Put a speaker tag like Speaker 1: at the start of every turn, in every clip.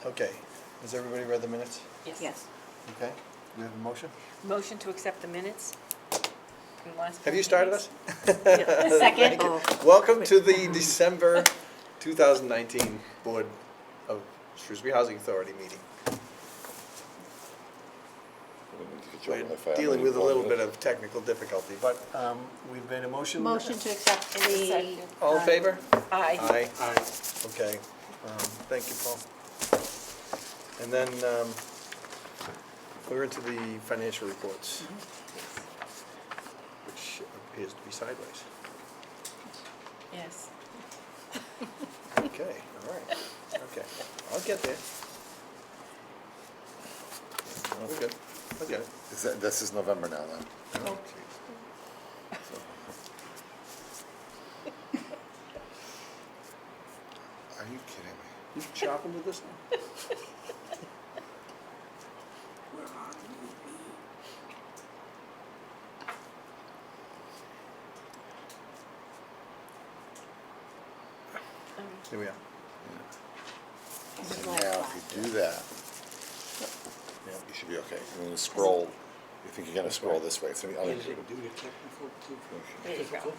Speaker 1: Okay, has everybody read the minutes?
Speaker 2: Yes.
Speaker 1: Okay, we have a motion?
Speaker 2: Motion to accept the minutes from the last.
Speaker 1: Have you started us?
Speaker 2: Second.
Speaker 1: Thank you. Welcome to the December 2019 Board of Shrewsbury Housing Authority meeting. We're dealing with a little bit of technical difficulty, but we've made a motion.
Speaker 3: Motion to accept the.
Speaker 2: Second.
Speaker 1: All in favor?
Speaker 2: Aye.
Speaker 1: Aye. Okay, thank you, Paul. And then we're into the financial reports, which appears to be sideways.
Speaker 2: Yes.
Speaker 1: Okay, all right, okay, I'll get there. We're good, I'll get it.
Speaker 4: This is November now, then.
Speaker 1: Oh,
Speaker 4: Are you kidding me?
Speaker 1: You shopping with this now? Here we are.
Speaker 4: So now, if you do that,
Speaker 1: Yeah.
Speaker 4: you should be okay. And then scroll, you think you're gonna scroll this way. So,
Speaker 2: There you go.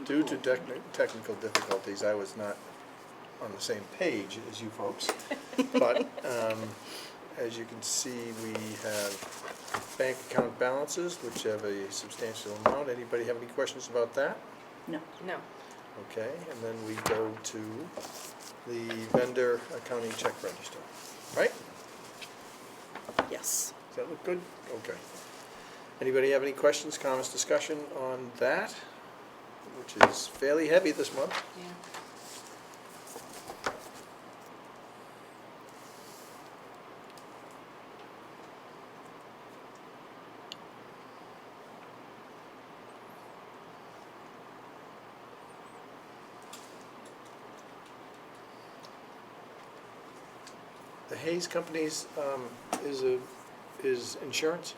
Speaker 1: Due to technical difficulties, I was not on the same page as you folks. But as you can see, we have bank account balances, which have a substantial amount. Anybody have any questions about that?
Speaker 3: No.
Speaker 2: No.
Speaker 1: Okay, and then we go to the vendor accounting check register, right?
Speaker 3: Yes.
Speaker 1: Does that look good? Okay. Anybody have any questions, comments, discussion on that, which is fairly heavy this month?
Speaker 2: Yeah.
Speaker 1: The Hayes Companies is insurance?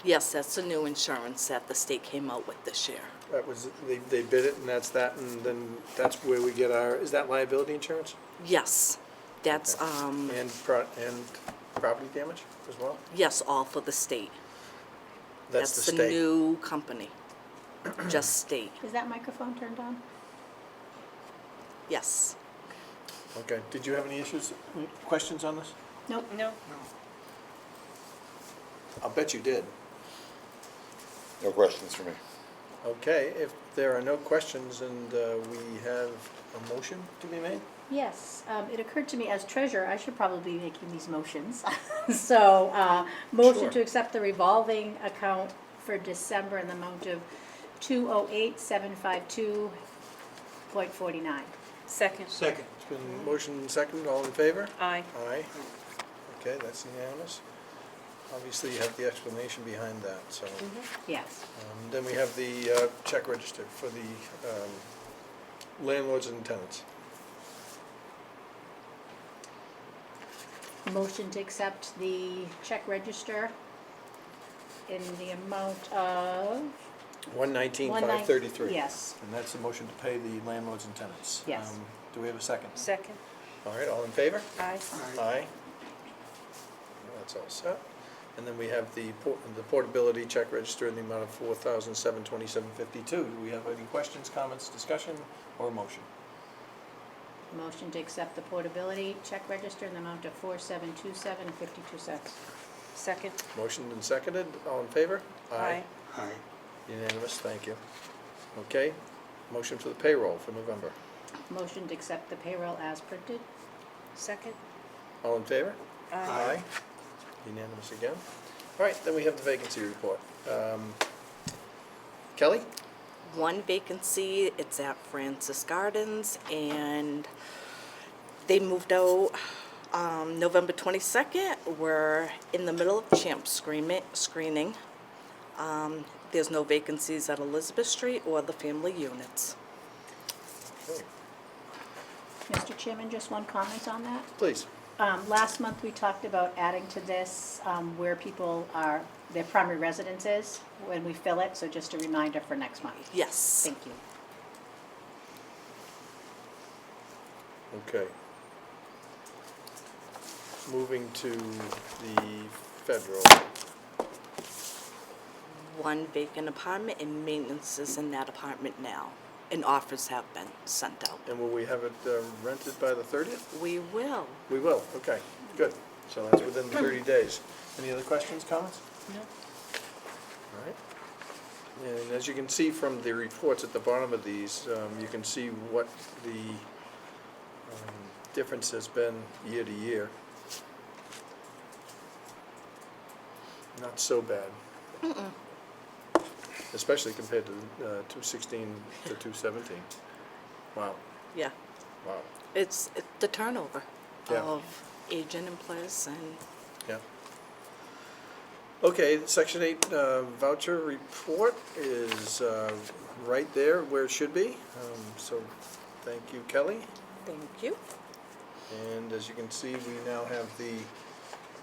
Speaker 5: Yes, that's the new insurance that the state came out with this year.
Speaker 1: That was, they bid it and that's that, and then that's where we get our, is that liability insurance?
Speaker 5: Yes, that's,
Speaker 1: Okay. And property damage as well?
Speaker 5: yes, all for the state.
Speaker 1: That's the
Speaker 5: the
Speaker 1: state.
Speaker 5: new company, just state,
Speaker 3: Is that microphone turned on?
Speaker 5: yes.
Speaker 1: Okay, did you have any issues, questions on this?
Speaker 3: Nope.
Speaker 2: No.
Speaker 1: I'll bet you did.
Speaker 4: No questions for me.
Speaker 1: Okay, if there are no questions and we have a motion to be made?
Speaker 3: Yes, it occurred to me as treasurer, I should probably be making these motions. So, motion
Speaker 1: Sure.
Speaker 3: to accept the revolving account for December in the amount of 208,752.49.
Speaker 2: Second.
Speaker 6: Second.
Speaker 1: It's been motion and second, all in favor?
Speaker 2: Aye.
Speaker 1: Aye. Okay, that's unanimous. Obviously, you have the explanation behind that, so.
Speaker 3: Yes.
Speaker 1: Then we have the check register for the landlords and tenants.
Speaker 3: Motion to accept the check register in the amount of.
Speaker 1: 119,533.
Speaker 3: Yes.
Speaker 1: And that's the motion to pay the landlords and tenants.
Speaker 3: Yes.
Speaker 1: Do we have a second?
Speaker 2: Second.
Speaker 1: All right, all in favor?
Speaker 2: Aye.
Speaker 1: Aye. That's all set. And then we have the portability check register in the amount of $4,727.52. Do we have any questions, comments, discussion, or motion?
Speaker 3: Motion to accept the portability check register in the amount of 4,727.52.
Speaker 2: Second.
Speaker 1: Motion and seconded, all in favor?
Speaker 2: Aye.
Speaker 6: Aye.
Speaker 1: Unanimous, thank you. Okay, motion for the payroll for November.
Speaker 3: Motion to accept the payroll as printed.
Speaker 2: Second.
Speaker 1: All in favor?
Speaker 2: Aye.
Speaker 1: Unanimous again. All right, then we have the vacancy report. Kelly?
Speaker 5: One vacancy, it's at Francis Gardens, and they moved out November 22nd. We're in the middle of champ screening. There's no vacancies at Elizabeth Street or the family units.
Speaker 1: Okay,
Speaker 3: Mr. Chairman, just one comment on that.
Speaker 1: please.
Speaker 3: Last month, we talked about adding to this where people are, their primary residence is when we fill it, so just a reminder for next month.
Speaker 5: Yes.
Speaker 3: Thank you.
Speaker 1: Okay. moving to the federal.
Speaker 5: One vacant apartment and maintenance is in that apartment now, and offers have been sent out.
Speaker 1: And will we have it rented by the 30th?
Speaker 5: We will.
Speaker 1: We will, okay, good. So that's within the 30 days. Any other questions, comments?
Speaker 2: No.
Speaker 1: All right. And as you can see from the reports at the bottom of these, you can see what the difference has been year to year. Not so bad. Especially compared to 216 to 217. Wow,
Speaker 5: Yeah.
Speaker 1: wow,
Speaker 5: It's the turnover
Speaker 1: Yeah.
Speaker 5: of agent in place and
Speaker 1: yeah. Okay, Section 8 voucher report is right there where it should be. So thank you, Kelly.
Speaker 5: thank you.
Speaker 1: And as you can see, we now have the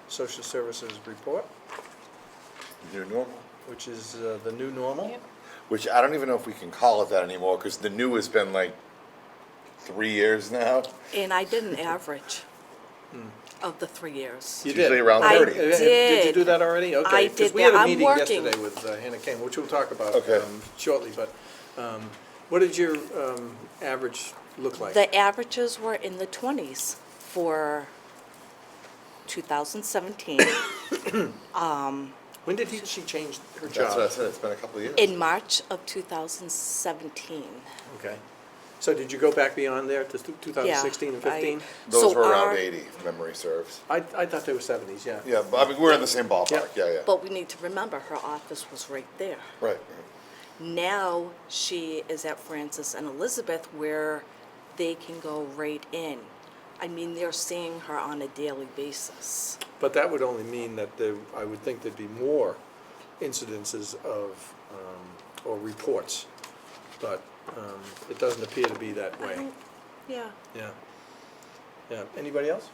Speaker 1: social services report,
Speaker 4: New normal.
Speaker 1: which is the new normal.
Speaker 2: Yep.
Speaker 4: Which I don't even know if we can call it that anymore, because the new has been like 3 years now.
Speaker 5: And I did an average of the 3 years.
Speaker 1: Hmm. You
Speaker 4: It's usually
Speaker 1: did.
Speaker 4: around
Speaker 5: I
Speaker 4: 30.
Speaker 1: Did you do
Speaker 5: did.
Speaker 1: that already? Okay.
Speaker 5: I
Speaker 1: 'cause
Speaker 5: did
Speaker 1: we had
Speaker 5: that.
Speaker 1: a
Speaker 5: I'm
Speaker 1: meeting
Speaker 5: working.
Speaker 1: yesterday with Hannah Kane, which we'll talk about
Speaker 4: Okay.
Speaker 1: shortly, but what did your average look like?
Speaker 5: The averages were in the 20s for 2017.
Speaker 1: When did she change her
Speaker 4: That's what I
Speaker 1: job?
Speaker 4: said, it's been a couple of years.
Speaker 5: In March of 2017.
Speaker 1: Okay. So did you go back beyond there to 2016 and
Speaker 5: Yeah,
Speaker 1: 15?
Speaker 4: Those
Speaker 5: So
Speaker 4: were around
Speaker 5: our-
Speaker 4: 80, if memory serves.
Speaker 1: I thought they were 70s, yeah.
Speaker 4: Yeah, but I mean, we're in the same ballpark, yeah.
Speaker 5: But we need to remember, her office was right there.
Speaker 4: Right.
Speaker 5: Now, she is at Francis and Elizabeth where they can go right in. I mean, they're seeing her on a daily basis.
Speaker 1: But that would only mean that there, I would think there'd be more incidences of, or reports. But it doesn't appear to be that way.
Speaker 5: Yeah.
Speaker 1: Yeah. Yeah. Anybody else?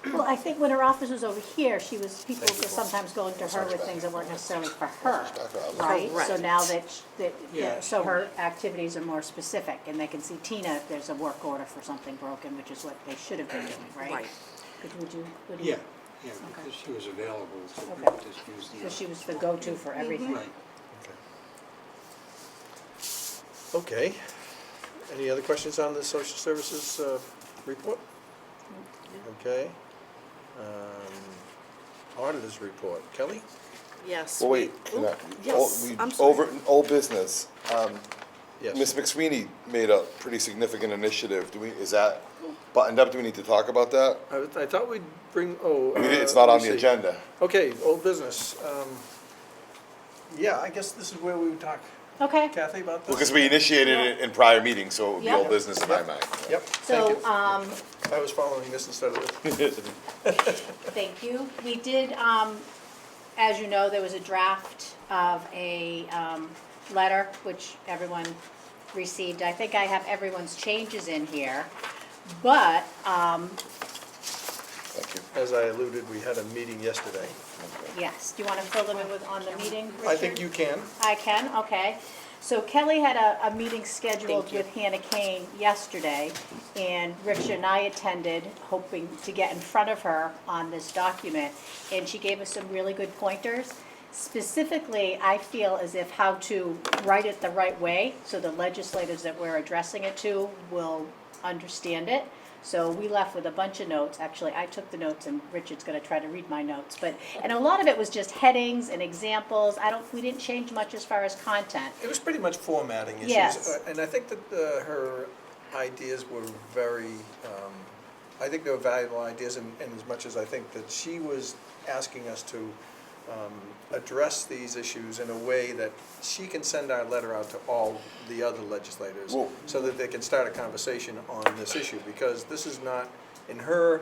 Speaker 3: Well, I think when her office was over here, people
Speaker 1: Thank you.
Speaker 3: were sometimes going to her with things that weren't necessarily for her,
Speaker 4: Correct.
Speaker 3: right? So
Speaker 5: Correct.
Speaker 3: now
Speaker 1: Yeah.
Speaker 3: so her activities are more specific, and they can see Tina if there's a work order for something broken, which is what they should have been doing, right?
Speaker 5: Right.
Speaker 3: Would you?
Speaker 6: Yeah, because she was available, so
Speaker 3: Okay.
Speaker 6: people just used the.
Speaker 3: Because she was the go-to for everything.
Speaker 6: Right.
Speaker 1: Okay. Any other questions on the social services report? Okay. Auditor's report. Kelly?
Speaker 5: Yes.
Speaker 4: Well, wait,
Speaker 5: Oop,
Speaker 4: no,
Speaker 5: yes, I'm sorry.
Speaker 4: over, old business,
Speaker 1: Yes.
Speaker 4: Ms. McSweeney made a pretty significant initiative, is that buttoned up, do we need to talk about that?
Speaker 1: I thought we'd bring,
Speaker 4: It's not on
Speaker 1: let me
Speaker 4: the
Speaker 1: see.
Speaker 4: agenda.
Speaker 1: Okay, old business. Yeah, I guess this is where we would talk,
Speaker 3: Okay,
Speaker 1: Kathy, about this?
Speaker 4: Because we initiated it in prior meetings, so it would be
Speaker 3: Yep.
Speaker 4: old business in my mind.
Speaker 1: Yep,
Speaker 3: so,
Speaker 1: thank you. I was following this instead of this.
Speaker 3: thank you. We did, as you know, there was a draft of a letter, which everyone received. I think I have everyone's changes in here, but,
Speaker 4: Thank you.
Speaker 1: As I alluded, we had a meeting yesterday.
Speaker 3: yes, do you want to fill them in with, on the meeting, Richard?
Speaker 1: I think you can.
Speaker 3: I can, okay. So Kelly had a meeting scheduled
Speaker 5: Thank you.
Speaker 3: with Hannah Kane yesterday, and Richard and I attended, hoping to get in front of her on this document, and she gave us some really good pointers. Specifically, I feel as if how to write it the right way, so the legislators that we're addressing it to will understand it. So we left with a bunch of notes. Actually, I took the notes, and Richard's gonna try to read my notes. And a lot of it was just headings and examples. We didn't change much as far as content.
Speaker 1: It was pretty much formatting issues.
Speaker 3: Yes.
Speaker 1: And I think that her ideas were very, I think they were valuable ideas in as much as I think that she was asking us to address these issues in a way that she can send our letter out to all the other legislators
Speaker 4: Well-
Speaker 1: so that they can start a conversation on this issue, because this is not, in her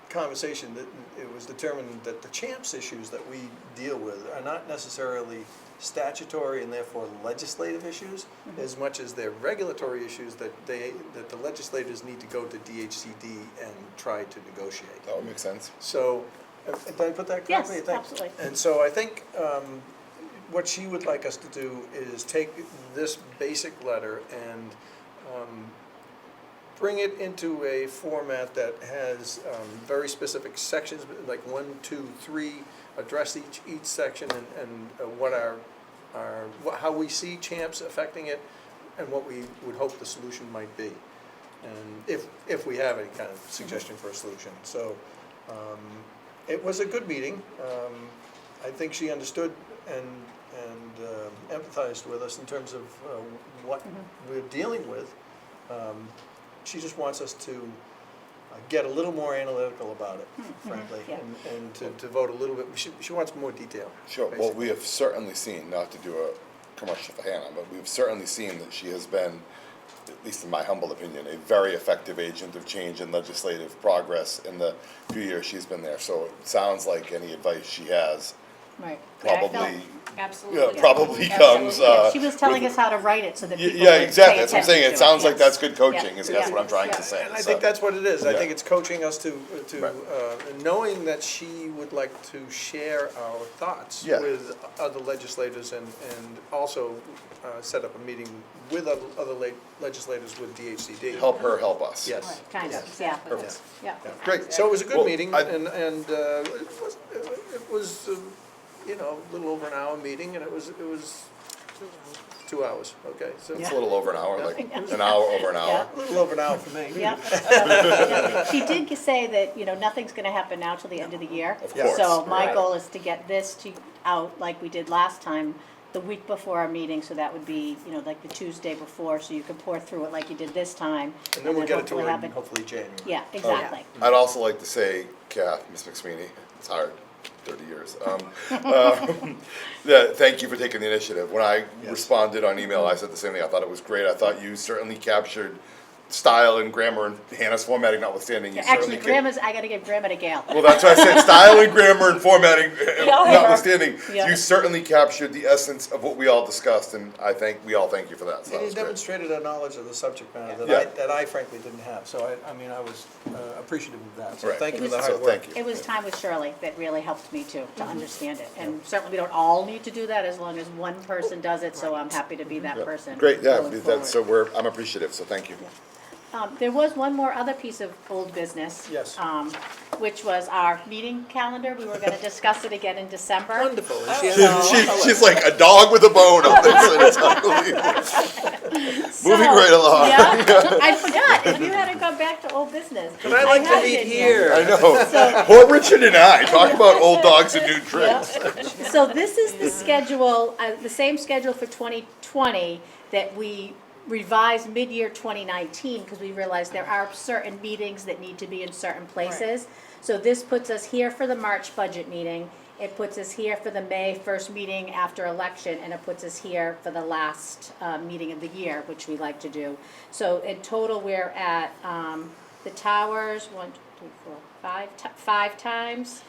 Speaker 1: conversation, that it was determined that the CHAMPS issues that we deal with are not necessarily statutory and therefore legislative issues, as much as they're regulatory issues that the legislators need to go to DHCD and try to negotiate.
Speaker 4: That would make sense.
Speaker 1: So, did I put that
Speaker 3: Yes,
Speaker 1: correctly? Thanks.
Speaker 3: absolutely.
Speaker 1: And so I think what she would like us to do is take this basic letter and bring it into a format that has very specific sections, like 1, 2, 3, address each section and what how we see champs affecting it and what we would hope the solution might be. And if we have any kind of suggestion for a solution. So it was a good meeting. I think she understood and empathized with us in terms of what we're dealing with. She just wants us to get a little more analytical about it, frankly,
Speaker 3: Yeah.
Speaker 1: and to vote a little bit. She wants more detail.
Speaker 4: Sure, well,
Speaker 1: basically.
Speaker 4: we have certainly seen, not to do a commercial for Hannah, but we've certainly seen that she has been, at least in my humble opinion, a very effective agent of change and legislative progress in the few years she's been there. So it sounds like any advice she has
Speaker 3: Right. Yeah, I felt-
Speaker 4: probably,
Speaker 2: Absolutely.
Speaker 4: probably
Speaker 2: Absolutely.
Speaker 4: comes,
Speaker 3: Yeah, she was telling
Speaker 4: with-
Speaker 3: us how to write it so that people would
Speaker 4: yeah,
Speaker 3: pay
Speaker 4: exactly, that's what I'm saying,
Speaker 3: attention
Speaker 4: it
Speaker 3: to
Speaker 4: sounds like
Speaker 3: yes.
Speaker 4: that's good coaching,
Speaker 3: Yeah.
Speaker 4: is
Speaker 3: Yeah.
Speaker 4: what I'm trying to
Speaker 3: Yeah.
Speaker 4: say.
Speaker 1: And I
Speaker 4: So-
Speaker 1: think that's what it is. I
Speaker 4: Yeah.
Speaker 1: think it's coaching us to
Speaker 4: Right.
Speaker 1: knowing that she would like to share our thoughts
Speaker 4: Yeah.
Speaker 1: with other legislators and also set up a meeting with other legislators with DHCD.
Speaker 4: Help her, help us.
Speaker 1: Yes.
Speaker 3: Kind of,
Speaker 1: Yes.
Speaker 3: yeah,
Speaker 1: Perfect.
Speaker 3: yeah.
Speaker 1: Yeah. Great, so it was a good
Speaker 4: Well,
Speaker 1: meeting,
Speaker 4: I-
Speaker 1: and it was, you know, a little over an hour meeting, and it was 2 hours, okay, so.
Speaker 4: It's a little over an hour, like an hour over an hour.
Speaker 1: A little over an hour for me.
Speaker 3: Yeah. Yeah. She did say that, you know, nothing's gonna happen now till the end of the year.
Speaker 4: Of
Speaker 1: Yes.
Speaker 4: course.
Speaker 3: So my
Speaker 1: Right.
Speaker 3: goal is to get this out like we did last time, the week before our meeting, so that would be, you know, like the Tuesday before, so you can pour through it like you did this time.
Speaker 1: And then we'll get it to
Speaker 3: hopefully
Speaker 1: her
Speaker 3: have
Speaker 1: in hopefully January.
Speaker 3: Yeah, exactly.
Speaker 4: I'd also like to say, Kath, Ms. McSweeney, it's hard, 30 years. Thank you for taking the initiative. When I
Speaker 1: Yes.
Speaker 4: responded on email, I said the same thing. I thought it was great. I thought you certainly captured style and grammar and Hannah's formatting notwithstanding. You
Speaker 3: Actually,
Speaker 4: certainly
Speaker 3: I gotta give grammar to Gail.
Speaker 4: well, that's why I said style and grammar and formatting
Speaker 3: all have
Speaker 4: notwithstanding.
Speaker 3: Yeah.
Speaker 4: You certainly captured the essence of what we all discussed, and we all thank you for that. So that
Speaker 1: And you
Speaker 4: was great.
Speaker 1: demonstrated a knowledge of the subject matter
Speaker 4: Yeah.
Speaker 1: that I frankly didn't have, so I mean, I was appreciative of that, so
Speaker 4: Right.
Speaker 1: thank you for the
Speaker 3: It
Speaker 1: hard
Speaker 4: So
Speaker 1: work.
Speaker 4: thank you.
Speaker 3: It was time with Shirley that really helped me to understand it. And certainly we don't all need to do that as long as one person does it, so I'm happy to be that person.
Speaker 4: Great, yeah,
Speaker 3: going
Speaker 4: that's, so
Speaker 3: forward.
Speaker 4: I'm appreciative, so thank you.
Speaker 3: There was one more other piece of old business.
Speaker 1: Yes.
Speaker 3: Which was our meeting calendar. We were gonna discuss it again in December.
Speaker 1: Wonderful. And she
Speaker 3: So-
Speaker 1: has-
Speaker 4: She's like a dog with a bone on this, and it's unbelievable. Moving
Speaker 3: So-
Speaker 4: right along.
Speaker 3: Yeah, I forgot, if you hadn't gone back to old business.
Speaker 1: But I like to
Speaker 3: had
Speaker 1: meet
Speaker 3: it
Speaker 1: here.
Speaker 4: I know.
Speaker 3: So-
Speaker 4: Poor Richard and I, talk about old dogs and new tricks.
Speaker 3: So this is the schedule, the same schedule for 2020 that we revised mid-year 2019, because we realized there are certain meetings that need to be in certain places. So this puts us here for the March budget meeting, it puts us here for the May first meeting after election, and it puts us here for the last meeting of the year, which we like to do. So in total, we're at the Towers, 1, 2, 3, 4, 5 times.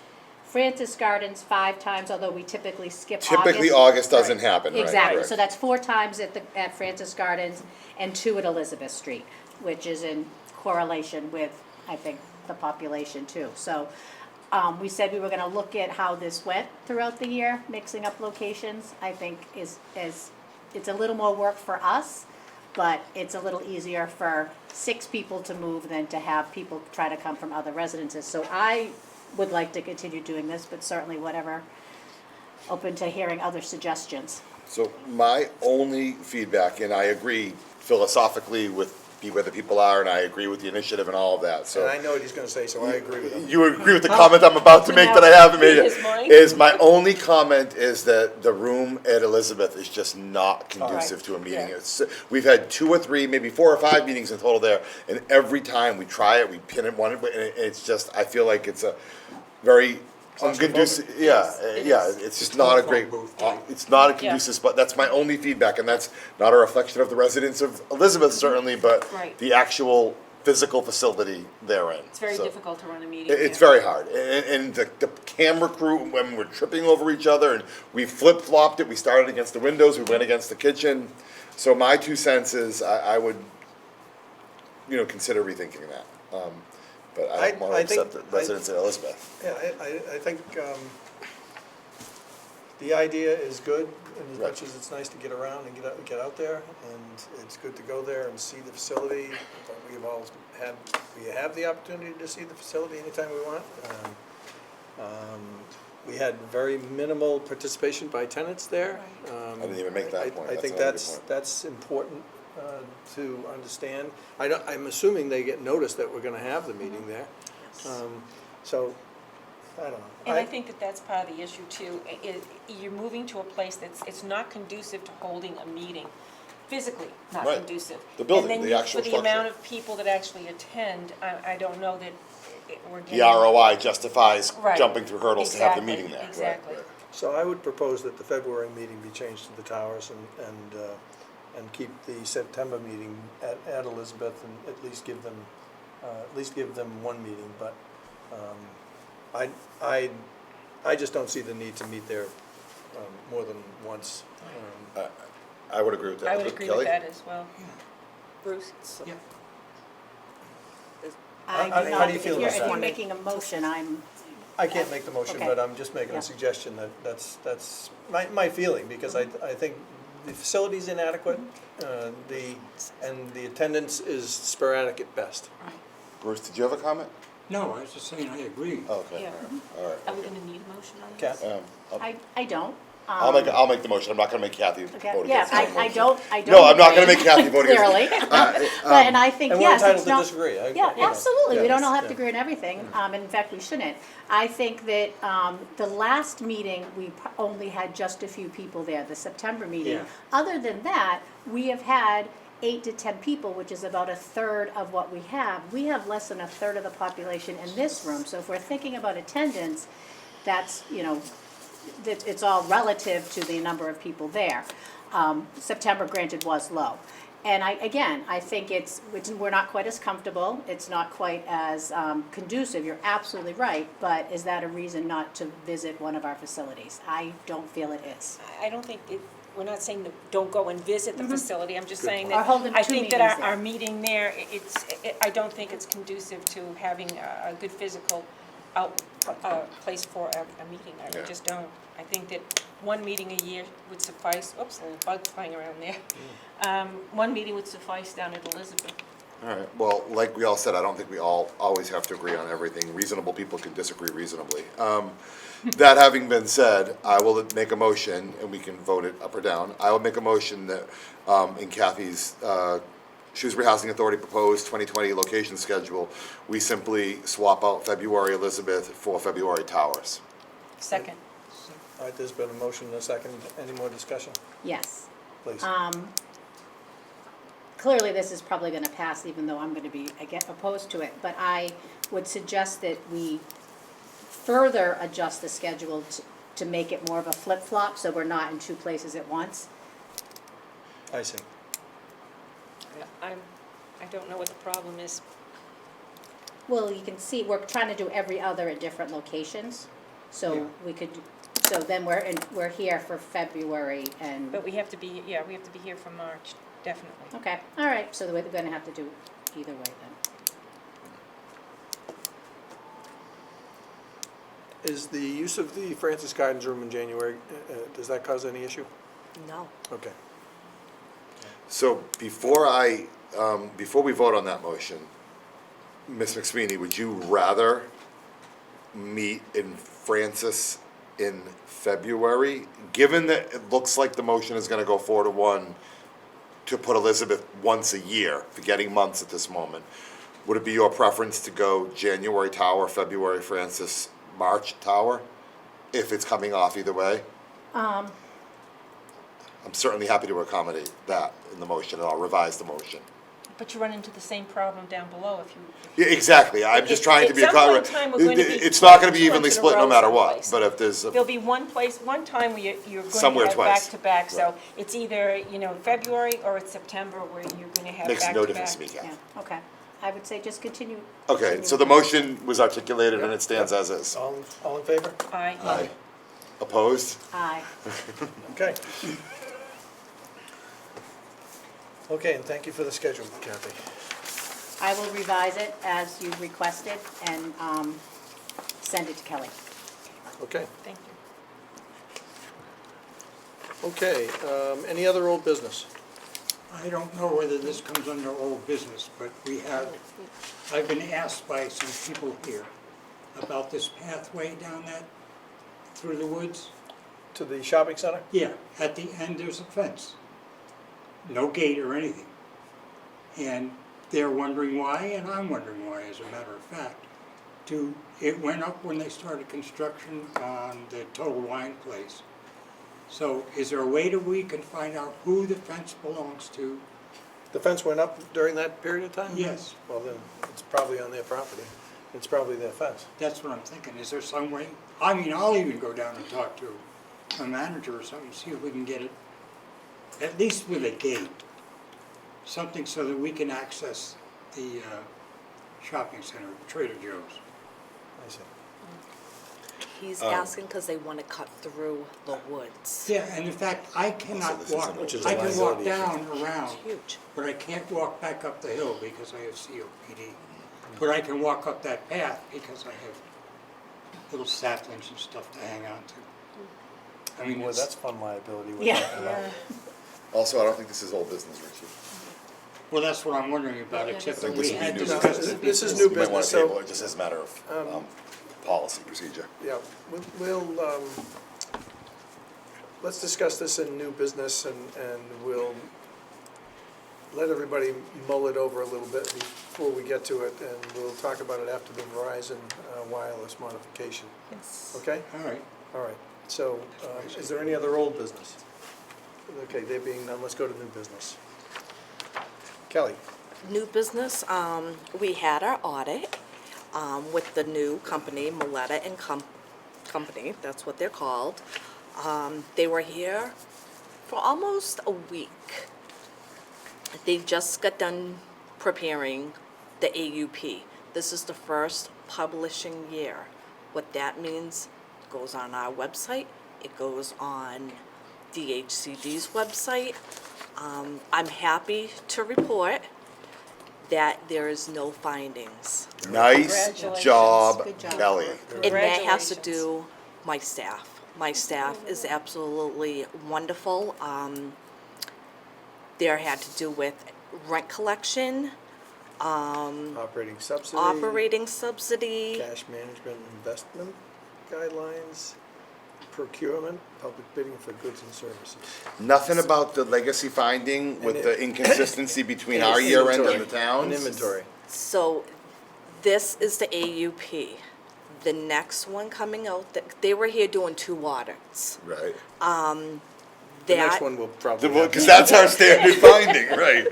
Speaker 3: Francis Gardens 5 times, although we typically skip August.
Speaker 4: Typically, August doesn't happen, right?
Speaker 3: Exactly,
Speaker 4: correct.
Speaker 3: so that's 4 times at Francis Gardens and 2 at Elizabeth Street, which is in correlation with, I think, the population too. So, we said we were gonna look at how this went throughout the year, mixing up locations, I think is, it's a little more work for us, but it's a little easier for 6 people to move than to have people try to come from other residences. So I would like to continue doing this, but certainly whatever, open to hearing other suggestions.
Speaker 4: So my only feedback, and I agree philosophically with be where the people are, and I agree with the initiative and all of that, so.
Speaker 1: And I know what he's gonna say, so I agree with him.
Speaker 4: You agree with the comment I'm about to make that I haven't made
Speaker 2: His
Speaker 4: yet?
Speaker 2: mind.
Speaker 4: Is my only comment is that the room at Elizabeth is just not conducive to a meeting.
Speaker 3: Yeah.
Speaker 4: It's, we've had 2 or 3, maybe 4 or 5 meetings in total there, and every time we try it, we pin it one, and it's just, I feel like it's a very unconducive, yeah,
Speaker 2: It
Speaker 4: yeah,
Speaker 2: is.
Speaker 4: it's just not a great, it's not a conducive spot, that's my only feedback, and that's not a reflection of the residents of Elizabeth certainly, but
Speaker 2: Right.
Speaker 4: the actual physical facility therein.
Speaker 2: It's very
Speaker 4: So-
Speaker 2: difficult to run a meeting.
Speaker 4: It's
Speaker 2: here.
Speaker 4: very hard, and the camera crew, when we're tripping over each other, and we flip-flopped it, we started against the windows, we went against the kitchen. So my 2 cents is, I would, consider rethinking that. But I don't wanna
Speaker 1: I think-
Speaker 4: upset the residents of Elizabeth.
Speaker 1: Yeah, I think the idea is good, and as
Speaker 4: Right.
Speaker 1: much as it's nice to get around and get out there, and it's good to go there and see the facility, but we have all we have the opportunity to see the facility anytime we want. We had very minimal participation by tenants there.
Speaker 4: I didn't even make that point.
Speaker 1: I
Speaker 4: That's
Speaker 1: think
Speaker 4: another good point.
Speaker 1: that's important to understand. I'm assuming they get notice that we're gonna have the meeting there. So, I don't know.
Speaker 2: And I think that that's part of the issue too. You're moving to a place it's not conducive to holding a meeting, physically not
Speaker 4: Right.
Speaker 2: conducive.
Speaker 4: The building,
Speaker 2: And then
Speaker 4: the actual
Speaker 2: for the amount
Speaker 4: structure.
Speaker 2: of people that actually attend, I don't know that we're getting.
Speaker 4: The ROI justifies
Speaker 2: Right.
Speaker 4: jumping through hurdles to have the
Speaker 2: Exactly,
Speaker 4: meeting there.
Speaker 2: exactly.
Speaker 4: Right.
Speaker 1: So I would propose that the February meeting be changed to the Towers and keep the September meeting at Elizabeth and at least give them one meeting, but I just don't see the need to meet there more than once.
Speaker 4: I would agree with that.
Speaker 2: I would agree
Speaker 4: Kelly?
Speaker 2: with that as well.
Speaker 5: Bruce?
Speaker 6: Yeah.
Speaker 1: How do you feel about
Speaker 3: If you're
Speaker 1: that?
Speaker 3: making a motion,
Speaker 1: I can't make the motion,
Speaker 3: Okay.
Speaker 1: but I'm just making
Speaker 3: Yeah.
Speaker 1: a suggestion that's my feeling, because I think the facility's inadequate, and the attendance is sporadic at best.
Speaker 4: Bruce, did you have a comment?
Speaker 6: No, I was just saying, I agree.
Speaker 4: Okay,
Speaker 2: Yeah.
Speaker 4: all right.
Speaker 2: Are we gonna need a motion on
Speaker 1: Kath?
Speaker 2: this?
Speaker 3: I don't.
Speaker 4: I'll make the motion. I'm not gonna make Kathy
Speaker 3: Okay,
Speaker 4: vote
Speaker 3: yeah,
Speaker 4: against my motion.
Speaker 3: I don't.
Speaker 4: No, I'm not gonna
Speaker 3: agree,
Speaker 4: make Kathy vote against.
Speaker 3: Clearly. But, and I think,
Speaker 1: And we're
Speaker 3: yes,
Speaker 1: entitled
Speaker 3: it's
Speaker 1: to
Speaker 3: not.
Speaker 1: disagree.
Speaker 3: Yeah, absolutely, we don't all have to
Speaker 1: yeah.
Speaker 3: agree on everything, and in fact, we shouldn't. I think that the last meeting, we only had just a few people there, the September meeting.
Speaker 6: Yeah.
Speaker 3: Other than that, we have had 8 to 10 people, which is about a third of what we have. We have less than a third of the population in this room, so if we're thinking about attendance, that's, it's all relative to the number of people there. September, granted, was low. And I think we're not quite as comfortable, it's not quite as conducive, you're absolutely right, but is that a reason not to visit one of our facilities? I don't feel it is.
Speaker 2: I don't think, we're not saying that don't go and visit the facility, I'm just saying
Speaker 3: Or
Speaker 2: that,
Speaker 3: holding
Speaker 2: I
Speaker 3: two
Speaker 2: think that
Speaker 3: meetings
Speaker 2: our
Speaker 3: there.
Speaker 2: meeting there, I don't think it's conducive to having a good physical place for a meeting, I
Speaker 4: Yeah.
Speaker 2: just don't. I think that one meeting a year would suffice, oops, a little bug flying around there. One meeting would suffice down at Elizabeth.
Speaker 4: All right, well, like we all said, I don't think we all always have to agree on everything. Reasonable people can disagree reasonably. That having been said, I will make a motion, and we can vote it up or down. I will make a motion that, in Kathy's Shrewsbury Housing Authority proposed 2020 location schedule, we simply swap out February Elizabeth for February Towers.
Speaker 2: Second.
Speaker 1: All right, there's been a motion and a second. Any more discussion,
Speaker 3: Yes.
Speaker 1: please?
Speaker 3: Clearly, this is probably gonna pass, even though I'm gonna be, opposed to it, but I would suggest that we further adjust the schedule to make it more of a flip-flop, so we're not in two places at once.
Speaker 1: I see.
Speaker 2: I don't know what the problem is.
Speaker 3: Well, you can see, we're trying to do every other at different locations,
Speaker 1: Yeah.
Speaker 3: so so then we're here for February and,
Speaker 2: But we have to be here for March, definitely.
Speaker 3: okay, all right, so we're gonna have to do either way then.
Speaker 1: Is the use of the Francis Gardens room in January, does that cause any issue?
Speaker 5: No.
Speaker 1: Okay.
Speaker 4: So before we vote on that motion, Ms. McSweeney, would you rather meet in Francis in February? Given that it looks like the motion is gonna go 4-1 to put Elizabeth once a year, forgetting months at this moment, would it be your preference to go January Tower, February Francis, March Tower, if it's coming off either way? I'm certainly happy to accommodate that in the motion, and I'll revise the motion.
Speaker 2: But you run into the same problem down below if you.
Speaker 4: Yeah, exactly, I'm just trying to be
Speaker 2: At some point in
Speaker 4: accommodating.
Speaker 2: time, we're going to be
Speaker 4: It's not gonna be
Speaker 2: two
Speaker 4: evenly
Speaker 2: months in a
Speaker 4: split no
Speaker 2: row
Speaker 4: matter what,
Speaker 2: someplace.
Speaker 4: but if there's,
Speaker 2: There'll be one time where you're going
Speaker 4: Somewhere
Speaker 2: to have
Speaker 4: twice.
Speaker 2: back-to-back, so
Speaker 4: Right.
Speaker 2: it's either, February or it's September where you're going to have
Speaker 4: makes
Speaker 2: back-to-back.
Speaker 4: no difference to me, Kath.
Speaker 3: Yeah, okay, I would say just continue.
Speaker 4: Okay, so the motion was articulated and it stands as is.
Speaker 1: All in favor?
Speaker 2: Aye.
Speaker 4: Opposed?
Speaker 3: Aye.
Speaker 1: Okay. Okay, and thank you for the schedule, Kathy.
Speaker 3: I will revise it as you requested and send it to Kelly.
Speaker 1: Okay.
Speaker 2: Thank you.
Speaker 1: Okay, any other old business?
Speaker 6: I don't know whether this comes under old business, but I've been asked by some people here about this pathway down that, through the woods.
Speaker 1: To the shopping center?
Speaker 6: Yeah, at the end there's a fence. No gate or anything. And they're wondering why, and I'm wondering why, as a matter of fact. It went up when they started construction on the Total Wine Place. So is there a way that we can find out who the fence belongs to?
Speaker 1: The fence went up during that period of time?
Speaker 6: Yes.
Speaker 1: Well, then, it's probably on their property. It's probably their fence.
Speaker 6: That's what I'm thinking. Is there some way? I mean, I'll even go down and talk to a manager or something, see if we can get it, at least with a gate. Something so that we can access the shopping center, Trader Joe's.
Speaker 1: I see.
Speaker 5: He's asking because they want to cut through the woods.
Speaker 6: Yeah, and in fact, I cannot
Speaker 4: this is
Speaker 6: walk,
Speaker 4: an
Speaker 1: Which is a
Speaker 6: I can walk
Speaker 1: liability
Speaker 6: down
Speaker 5: It's
Speaker 6: around,
Speaker 5: huge.
Speaker 6: but I can't walk back up the hill because I have COPD. But I can walk up that path because I have little saplings and stuff to hang on to. I mean,
Speaker 1: Boy,
Speaker 6: it's,
Speaker 1: that's fun liability we're
Speaker 3: Yeah.
Speaker 1: talking about.
Speaker 4: Also, I don't think this is old business, Richie.
Speaker 6: well, that's what I'm wondering about, except that
Speaker 4: Like,
Speaker 6: we
Speaker 4: this would be
Speaker 6: had
Speaker 4: new
Speaker 6: discussed
Speaker 4: business.
Speaker 6: it.
Speaker 1: This is
Speaker 6: before.
Speaker 1: new
Speaker 4: You might want
Speaker 1: business,
Speaker 4: to table
Speaker 1: so,
Speaker 4: it just as a matter of policy procedure.
Speaker 1: yeah, we'll, let's discuss this in new business and we'll let everybody mull it over a little bit before we get to it, and we'll talk about it after the Verizon wireless modification.
Speaker 5: Yes.
Speaker 1: Okay?
Speaker 6: All right.
Speaker 1: All right. So, is there any other old business? Okay, there being none, let's go to new business. Kelly?
Speaker 5: New business, we had our audit with the new company, Maletta and Company, that's what they're called. They were here for almost a week. They just got done preparing the AUP. This is the first publishing year. What that means, it goes on our website, it goes on DHCD's website. I'm happy to report that there is no findings.
Speaker 4: Nice
Speaker 2: Congratulations.
Speaker 4: job,
Speaker 3: Good job.
Speaker 4: Kelly.
Speaker 5: And that has to
Speaker 2: Congratulations.
Speaker 5: do my staff. My staff is absolutely wonderful. There had to do with rent collection,
Speaker 1: Operating subsidy?
Speaker 5: operating subsidy.
Speaker 1: Cash management investment guidelines, procurement, public bidding for goods and services.
Speaker 4: Nothing about the legacy finding with the inconsistency between our year end and the
Speaker 1: Inventory.
Speaker 4: town's?
Speaker 1: An inventory.
Speaker 5: So this is the AUP. The next one coming out, they were here doing 2 audits.
Speaker 4: Right.
Speaker 1: The next
Speaker 5: That-
Speaker 1: one will probably have.
Speaker 4: Because that's our standard finding, right?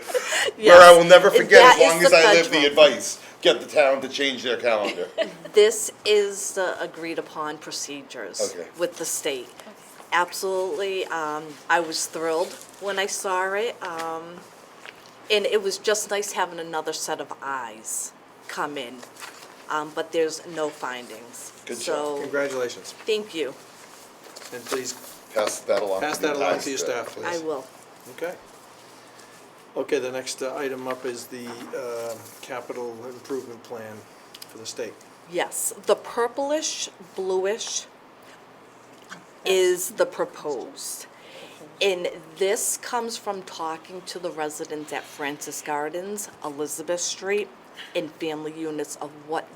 Speaker 4: Where I will never forget,
Speaker 5: That
Speaker 4: as long
Speaker 5: is
Speaker 4: as
Speaker 5: the
Speaker 4: I live, the
Speaker 5: federal.
Speaker 4: advice, get the town to change their calendar.
Speaker 5: This is the agreed upon procedures
Speaker 4: Okay.
Speaker 5: with the state. Absolutely, I was thrilled when I saw it, and it was just nice having another set of eyes come in, but there's no findings.
Speaker 4: Good job.
Speaker 5: So,
Speaker 1: Congratulations,
Speaker 5: thank you,
Speaker 1: and please
Speaker 4: Pass that along.
Speaker 1: pass
Speaker 4: to the
Speaker 1: that along
Speaker 4: entire
Speaker 1: to your staff, please.
Speaker 5: I will.
Speaker 1: Okay. Okay, the next item up is the capital improvement plan for the state.
Speaker 5: Yes, the purplish, bluish is the proposed. And this comes from talking to the residents at Francis Gardens, Elizabeth Street, and family units of what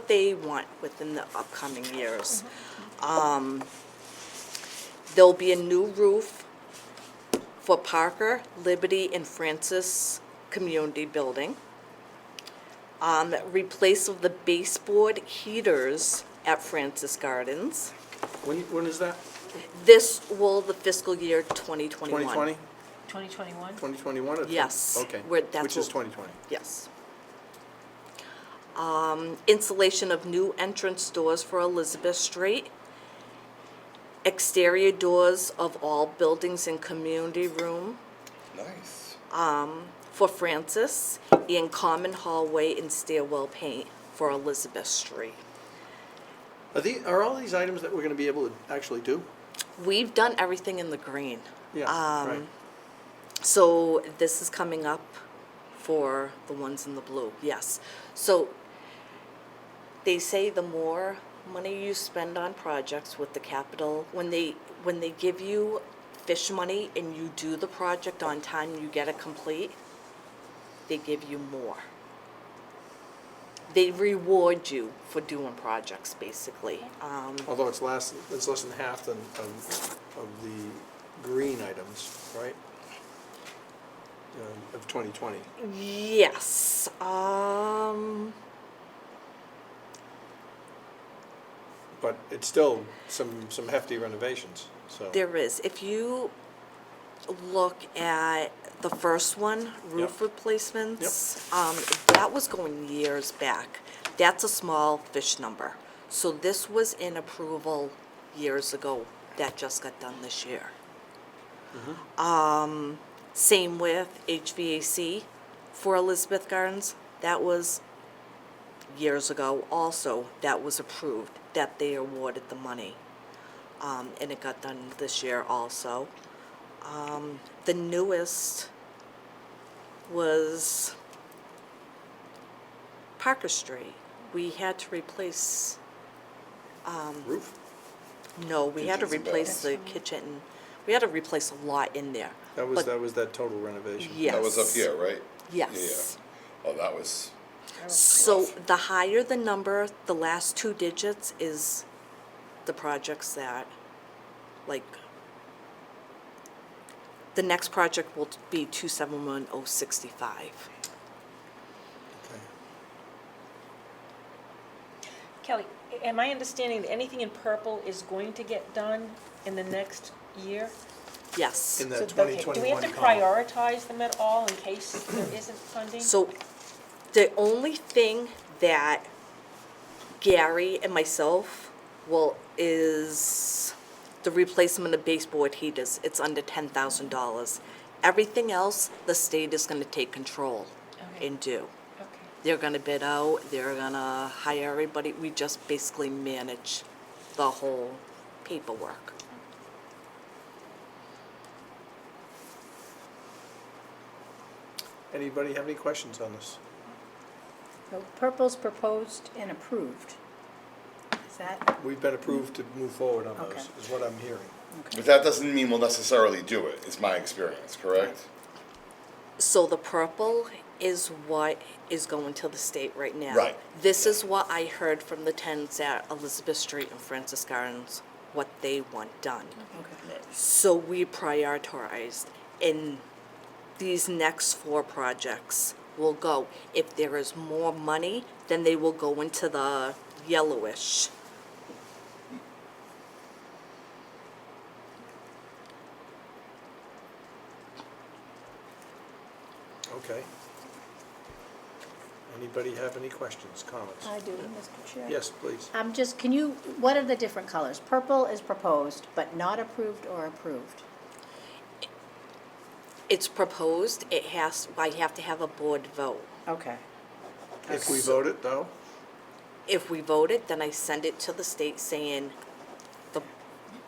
Speaker 5: they want within the upcoming years. There'll be a new roof for Parker, Liberty, and Francis Community Building. Replace of the baseboard heaters at Francis Gardens.
Speaker 1: When is that?
Speaker 5: This will, the fiscal year 2021.
Speaker 1: 2020?
Speaker 2: 2021?
Speaker 1: 2021 or?
Speaker 5: Yes,
Speaker 1: Okay,
Speaker 5: that's
Speaker 1: which is
Speaker 5: what-
Speaker 1: 2020.
Speaker 5: Yes. Installation of new entrance doors for Elizabeth Street. Exterior doors of all buildings and community room
Speaker 4: Nice.
Speaker 5: for Francis, and common hallway and stairwell paint for Elizabeth Street.
Speaker 1: Are all these items that we're gonna be able to actually do?
Speaker 5: We've done everything in the green.
Speaker 1: Yeah, right.
Speaker 5: So this is coming up for the ones in the blue, yes. So they say the more money you spend on projects with the capital, when they give you fish money and you do the project on time, you get it complete, they give you more. They reward you for doing projects, basically.
Speaker 1: Although it's less than half of the green items, right? Of 2020.
Speaker 5: Yes,
Speaker 1: But it's still some hefty renovations, so.
Speaker 5: there is. If you look at the first one, roof
Speaker 1: Yep.
Speaker 5: replacements, that was going years back. That's a small fish number. So this was in approval years ago. That just got done this year. Same with HVAC for Elizabeth Gardens. That was years ago also. That was approved, that they awarded the money. And it got done this year also. The newest was Parker Street. We had to replace,
Speaker 1: Roof?
Speaker 5: no, we had to
Speaker 4: Kitchens and
Speaker 5: replace the
Speaker 4: baths.
Speaker 5: kitchen. We had to replace a lot in there.
Speaker 1: That was
Speaker 5: But-
Speaker 1: that total renovation.
Speaker 5: Yes.
Speaker 4: That was up here, right?
Speaker 5: Yes.
Speaker 4: Yeah. Oh, that was,
Speaker 5: So the higher the number, the last two digits is the projects that, like, the next project will be 271065.
Speaker 1: Okay.
Speaker 2: Kelly, am I understanding that anything in purple is going to get done in the next year?
Speaker 5: Yes.
Speaker 1: In that
Speaker 2: So, okay,
Speaker 1: 2021
Speaker 2: do we have to
Speaker 1: column.
Speaker 2: prioritize them at all in case there isn't funding?
Speaker 5: So the only thing that Gary and myself is the replacement of baseboard heaters. It's under $10,000. Everything else, the state is gonna take control
Speaker 2: Okay.
Speaker 5: and do.
Speaker 2: Okay.
Speaker 5: They're gonna bid out, they're gonna hire everybody. We just basically manage the whole paperwork.
Speaker 1: Anybody have any questions on this?
Speaker 3: So purple's proposed and approved. Is that,
Speaker 1: We've been approved to move forward on
Speaker 3: Okay.
Speaker 1: those, is what I'm hearing.
Speaker 4: but that doesn't mean we'll necessarily do it, is my experience, correct?
Speaker 5: So the purple is what is going to the state right now.
Speaker 4: Right.
Speaker 5: This is what I heard from the tenants at Elizabeth Street and Francis Gardens, what they want done.
Speaker 3: okay.
Speaker 5: So we prioritized, and these next four projects will go. If there is more money, then they will go into the yellowish.
Speaker 1: Okay. Anybody have any questions, comments?
Speaker 3: I do, Mr. Chair.
Speaker 1: Yes, please.
Speaker 3: Can you, what are the different colors? Purple is proposed, but not approved or approved?
Speaker 5: It's proposed, I have to have a board vote.
Speaker 3: Okay.
Speaker 1: If we vote it, though?
Speaker 5: If we vote it, then I send it to the state saying the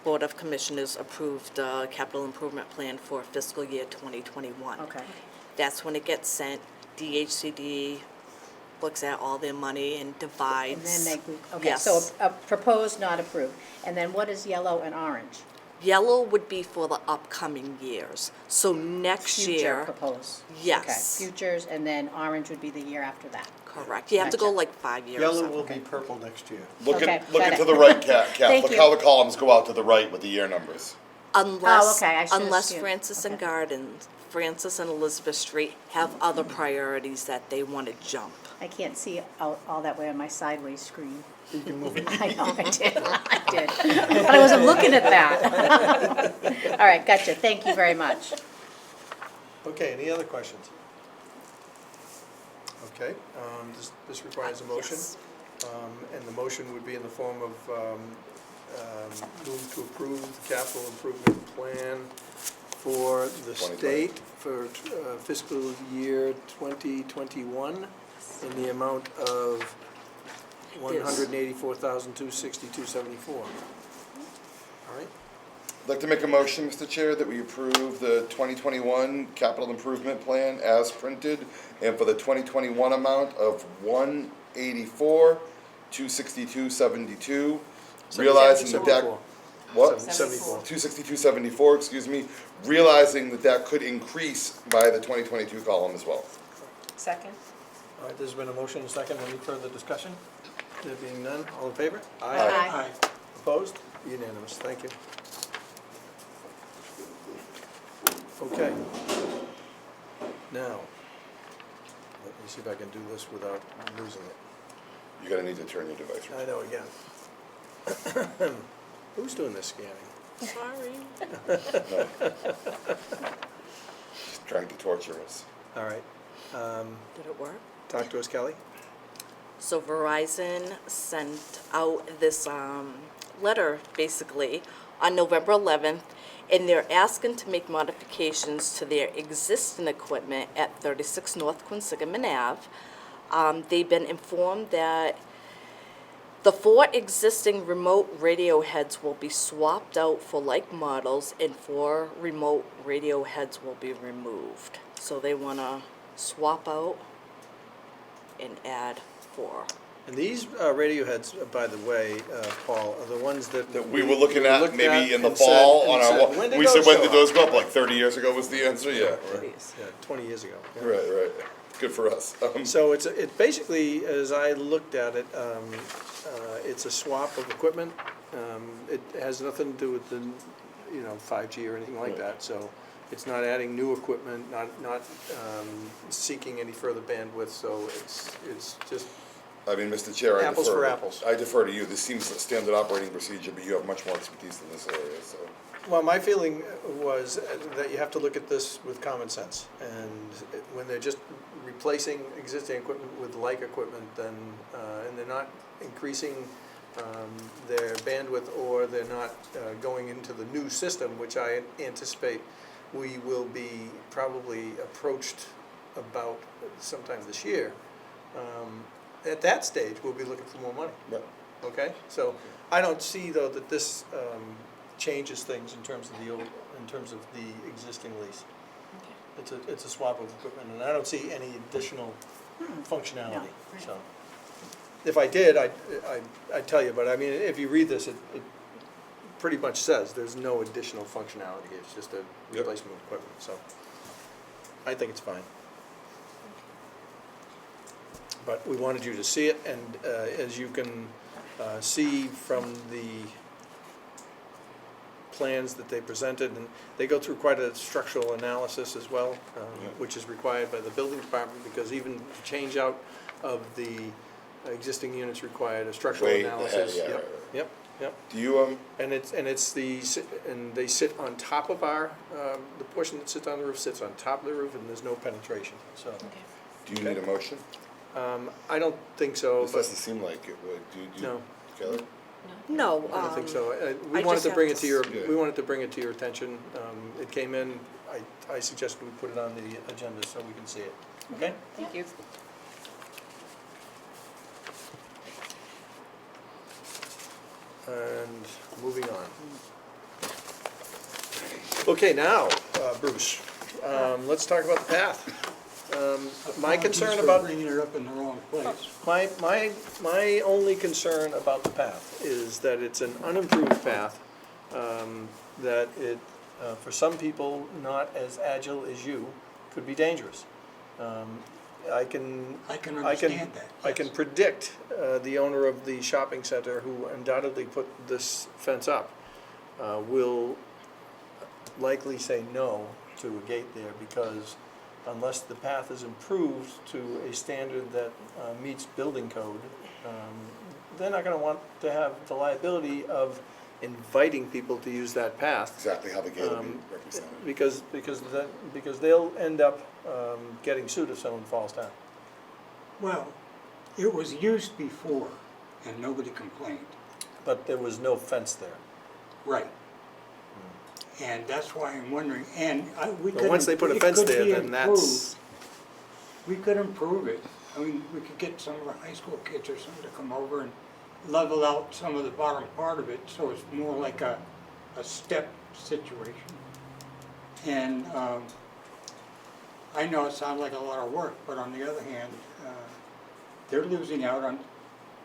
Speaker 5: Board of Commissioners approved the capital improvement plan for fiscal year 2021.
Speaker 3: Okay.
Speaker 5: That's when it gets sent. DHCD looks at all their money and
Speaker 3: And
Speaker 5: divides.
Speaker 3: then they, okay,
Speaker 5: Yes.
Speaker 3: so proposed, not approved. And then what is yellow and orange?
Speaker 5: Yellow would be for the upcoming years. So next
Speaker 3: Future
Speaker 5: year,
Speaker 3: proposed.
Speaker 5: Yes.
Speaker 3: Okay, futures, and then orange would be the year after that.
Speaker 5: correct. You have to go
Speaker 3: Gotcha.
Speaker 5: like 5 years.
Speaker 1: Yellow
Speaker 5: up.
Speaker 1: will be purple next year.
Speaker 4: Look
Speaker 3: Okay,
Speaker 4: at, look
Speaker 3: got
Speaker 4: at
Speaker 3: it.
Speaker 4: to the right, Kath.
Speaker 3: Thank
Speaker 4: Look
Speaker 3: you.
Speaker 4: how the columns go out to the right with the year numbers.
Speaker 5: Unless,
Speaker 3: okay, I should've
Speaker 5: unless
Speaker 3: assumed.
Speaker 5: Francis and
Speaker 3: Okay.
Speaker 5: Gardens, Francis and Elizabeth Street have other priorities that they want to jump.
Speaker 3: I can't see all that way on my sideways screen.
Speaker 1: You can move it.
Speaker 3: I know, I did. But I wasn't looking at that. All right, gotcha, thank you very much.
Speaker 1: Okay, any other questions? Okay, this requires a motion.
Speaker 5: Yes.
Speaker 1: And the motion would be in the form of move to approve the capital improvement plan for the
Speaker 4: 2020.
Speaker 1: state for fiscal year 2021 in the amount of $184,262.74. All right,
Speaker 4: I'd like to make a motion, Mr. Chair, that we approve the 2021 capital improvement plan as printed, and for the 2021 amount of $184,262.72, realizing the deck. what?
Speaker 1: 74.
Speaker 4: 262.74, excuse me, realizing that that could increase by the 2022 column as well.
Speaker 2: Second?
Speaker 1: All right, there's been a motion and a second. Any further discussion? There being none, all in favor?
Speaker 3: Aye.
Speaker 1: Opposed? Unanimous, thank you. Okay. Now, let me see if I can do this without losing it.
Speaker 4: You're gonna need to turn your device.
Speaker 1: I know again. Who's doing this scanning?
Speaker 5: Sorry.
Speaker 4: Just trying to torture us.
Speaker 1: All right.
Speaker 5: Did it work?
Speaker 1: Talk to us, Kelly.
Speaker 5: So Verizon sent out this letter, basically, on November 11th, and they're asking to make modifications to their existing equipment at 36 North Quinsigamon Ave. They've been informed that the 4 existing remote radio heads will be swapped out for like models, and 4 remote radio heads will be removed. So they want to swap out and add 4.
Speaker 1: And these radio heads, by the way, Paul, are the ones that
Speaker 4: That we were looking at
Speaker 1: looked
Speaker 4: maybe in the
Speaker 1: and said-
Speaker 4: fall
Speaker 1: and
Speaker 4: on
Speaker 1: said,
Speaker 4: our,
Speaker 1: "When did
Speaker 4: we
Speaker 1: those
Speaker 4: said, when
Speaker 1: show
Speaker 4: did
Speaker 1: up?"
Speaker 4: those go up? Like 30 years ago was the answer, yeah. Right,
Speaker 5: Please.
Speaker 1: Yeah, 20 years ago. Yeah.
Speaker 4: right. Good for us.
Speaker 1: So it basically, as I looked at it, it's a swap of equipment. It has nothing to do with the, 5G or anything like that. So it's not adding new equipment, not seeking any further bandwidth. So it's just,
Speaker 4: I mean, Mr. Chair, I defer.
Speaker 1: Apples for apples.
Speaker 4: I defer to you. This seems a standard operating procedure, but you have much more expertise in this area, so.
Speaker 1: well, my feeling was that you have to look at this with common sense. And when they're just replacing existing equipment with like equipment, then, and they're not increasing their bandwidth, or they're not going into the new system, which I anticipate we will be probably approached about sometime this year. At that stage, we'll be looking for more money.
Speaker 4: Yeah.
Speaker 1: Okay, so I don't see though that this changes things in terms of the existing lease. It's a swap of equipment, and I don't see any additional functionality, so. If I did, I'd tell you, but I mean, if you read this, it pretty much says there's no additional functionality, it's just a replacement of equipment, so. I think it's fine. But we wanted you to see it, and as you can see from the plans that they presented, and they go through quite a structural analysis as well, which is required by the building department, because even the change out of the existing units required a structural
Speaker 4: Way
Speaker 1: analysis.
Speaker 4: ahead, yeah,
Speaker 1: Yep,
Speaker 4: right.
Speaker 1: yep, yep.
Speaker 4: Do you,
Speaker 1: And they sit on top of our, the portion that sits on the roof sits on top of the roof, and there's no penetration, so.
Speaker 4: do you need a motion?
Speaker 1: I don't think so,
Speaker 4: This
Speaker 1: but,
Speaker 4: doesn't seem like it would. Do you,
Speaker 1: no,
Speaker 4: Kelly?
Speaker 5: No.
Speaker 1: I don't think so. We
Speaker 5: I
Speaker 1: wanted
Speaker 5: just
Speaker 1: to
Speaker 5: have
Speaker 1: bring
Speaker 5: to
Speaker 1: it to your,
Speaker 4: Yeah.
Speaker 1: we wanted to bring it to your attention. It came in, I suggested we put it on the agenda so we can see it, okay?
Speaker 2: Thank you.
Speaker 1: And moving on. Okay, now, Bruce, let's talk about the path. My concern
Speaker 6: Apologies for
Speaker 1: about,
Speaker 6: bringing it up in the wrong place.
Speaker 1: my only concern about the path is that it's an unimproved path, that it, for some people, not as agile as you, could be dangerous. I can
Speaker 6: understand that,
Speaker 1: I can
Speaker 6: yes.
Speaker 1: predict the owner of the shopping center, who undoubtedly put this fence up, will likely say no to a gate there, because unless the path is improved to a standard that meets building code, they're not gonna want to have the liability of inviting people to use that path.
Speaker 4: Exactly how the gate will be represented.
Speaker 1: Because they'll end up getting sued if someone falls down.
Speaker 6: Well, it was used before and nobody complained.
Speaker 1: But there was no fence there.
Speaker 6: Right. And that's why I'm wondering, and we could.
Speaker 1: But once they put a
Speaker 6: it
Speaker 1: fence
Speaker 6: could
Speaker 1: there,
Speaker 6: be
Speaker 1: then that's,
Speaker 6: improved. We could improve it. I mean, we could get some of our high school kids or something to come over and level out some of the bottom part of it, so it's more like a step situation. And I know it sounds like a lot of work, but on the other hand, they're losing out on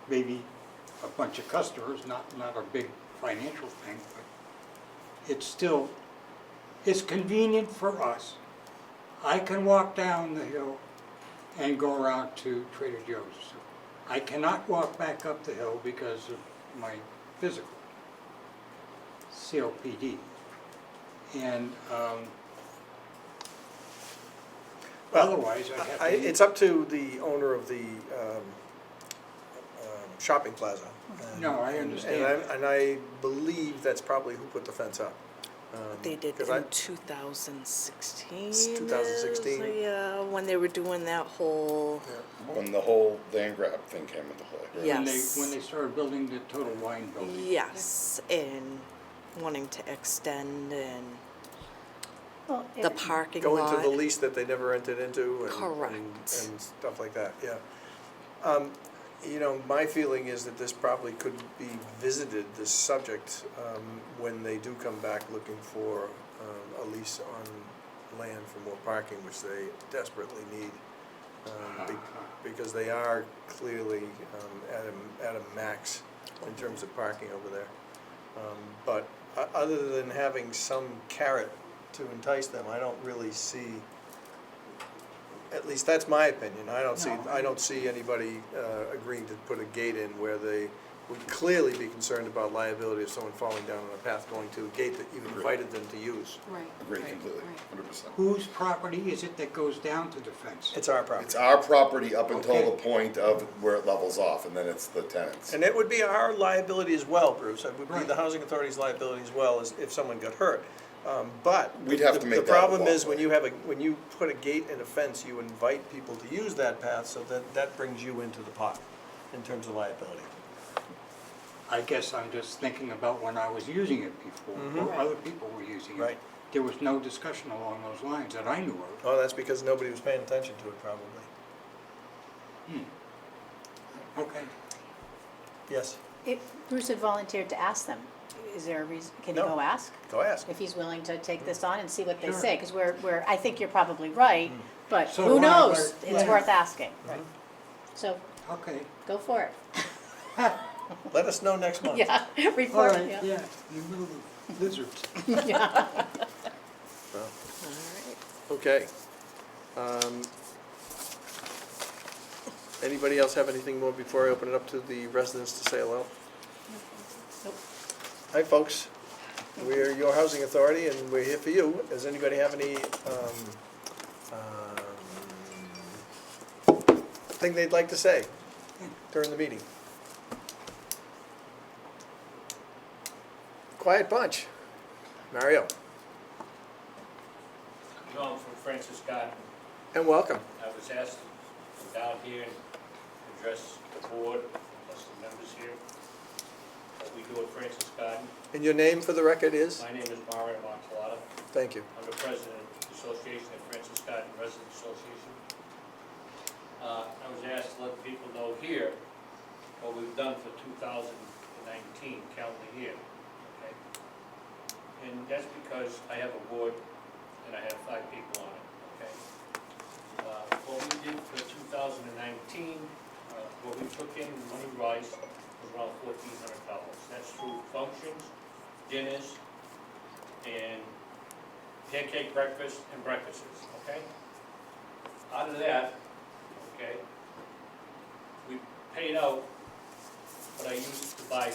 Speaker 6: maybe a bunch of customers, not a big financial thing, but it's still, it's convenient for us. I can walk down the hill and go around to Trader Joe's. I cannot walk back up the hill because of my physical COPD. And
Speaker 1: Well,
Speaker 6: otherwise, I have to.
Speaker 1: It's up to the owner of the shopping plaza.
Speaker 6: No, I understand.
Speaker 1: And I believe that's probably who put the fence up.
Speaker 5: They did
Speaker 1: 'cause
Speaker 5: in 2016.
Speaker 1: It's 2016?
Speaker 5: Yeah, when they were doing that whole,
Speaker 4: When the whole land grab thing came into play.
Speaker 5: yes.
Speaker 6: When they started building the Total Wine building.
Speaker 5: Yes, and wanting to extend and
Speaker 3: Well,
Speaker 5: the parking
Speaker 1: Go
Speaker 5: lot.
Speaker 1: into the lease that they never entered into and.
Speaker 5: Correct.
Speaker 1: And stuff like that, yeah. You know, my feeling is that this probably could be visited, this subject, when they do come back looking for a lease on land for more parking, which they desperately need. Because they are clearly at a max in terms of parking over there. But other than having some carrot to entice them, I don't really see, at least that's my opinion, I don't see anybody agreeing to put a gate in where they would clearly be concerned about liability of someone falling down on a path going to a gate that you invited them to use.
Speaker 2: Right.
Speaker 4: Agreed
Speaker 2: right,
Speaker 4: completely,
Speaker 2: right.
Speaker 4: 100%.
Speaker 6: Whose property is it that goes down to the fence?
Speaker 1: It's our property.
Speaker 4: It's our property up until
Speaker 6: Okay.
Speaker 4: the point of where it levels off, and then it's the tenants.
Speaker 1: And it would be our liability as well, Bruce, it would be
Speaker 6: Right.
Speaker 1: the housing authority's liability as well as if someone got hurt. But.
Speaker 4: We'd have to
Speaker 1: the-
Speaker 4: make
Speaker 1: The
Speaker 4: that
Speaker 1: problem is
Speaker 4: walkway.
Speaker 1: when you put a gate and a fence, you invite people to use that path, so that brings you into the pot in terms of liability.
Speaker 6: I guess I'm just thinking about when I was using it before, or other people were using it.
Speaker 1: Right.
Speaker 6: There was no discussion along those lines that I knew of.
Speaker 1: Oh, that's because nobody was paying attention to it, probably.
Speaker 6: Okay.
Speaker 1: Yes,
Speaker 3: If Bruce had volunteered to ask them, is there a reason, can you
Speaker 1: No.
Speaker 3: go ask?
Speaker 1: go ask.
Speaker 3: If he's willing to take this on and see what they
Speaker 6: Sure.
Speaker 3: say, because I think you're probably right, but
Speaker 6: So
Speaker 3: who
Speaker 6: do I,
Speaker 3: knows?
Speaker 6: but-
Speaker 3: It's
Speaker 6: yeah.
Speaker 3: worth asking. So,
Speaker 6: Okay.
Speaker 3: go for it.
Speaker 1: Let us know next month.
Speaker 3: Yeah,
Speaker 6: All
Speaker 3: report,
Speaker 6: right,
Speaker 3: yeah.
Speaker 6: yeah, you little lizards.
Speaker 1: Well,
Speaker 5: All right.
Speaker 1: okay. Anybody else have anything more before I open it up to the residents to say hello?
Speaker 3: Nope.
Speaker 1: Hi, folks. We're your housing authority, and we're here for you. Does anybody have any thing they'd like to say during the meeting? Quiet bunch. Mario,
Speaker 7: John from Francis Garden.
Speaker 1: and welcome.
Speaker 7: I was asked to come down here and address the board, plus the members here, what we do at Francis Garden.
Speaker 1: And your name for the record is?
Speaker 7: My name is Mario Montalata.
Speaker 1: Thank you.
Speaker 7: I'm the president of the association, the Francis Garden Resident Association. I was asked to let people know here what we've done for 2019 calendar year. Okay? And that's because I have a board and I have 5 people on it. Okay? What we did for 2019, what we took in money-wise was around $1,400. That's through functions, dinners, and pancake breakfast and breakfasts, okay? Out of that, okay, we paid out what I used to buy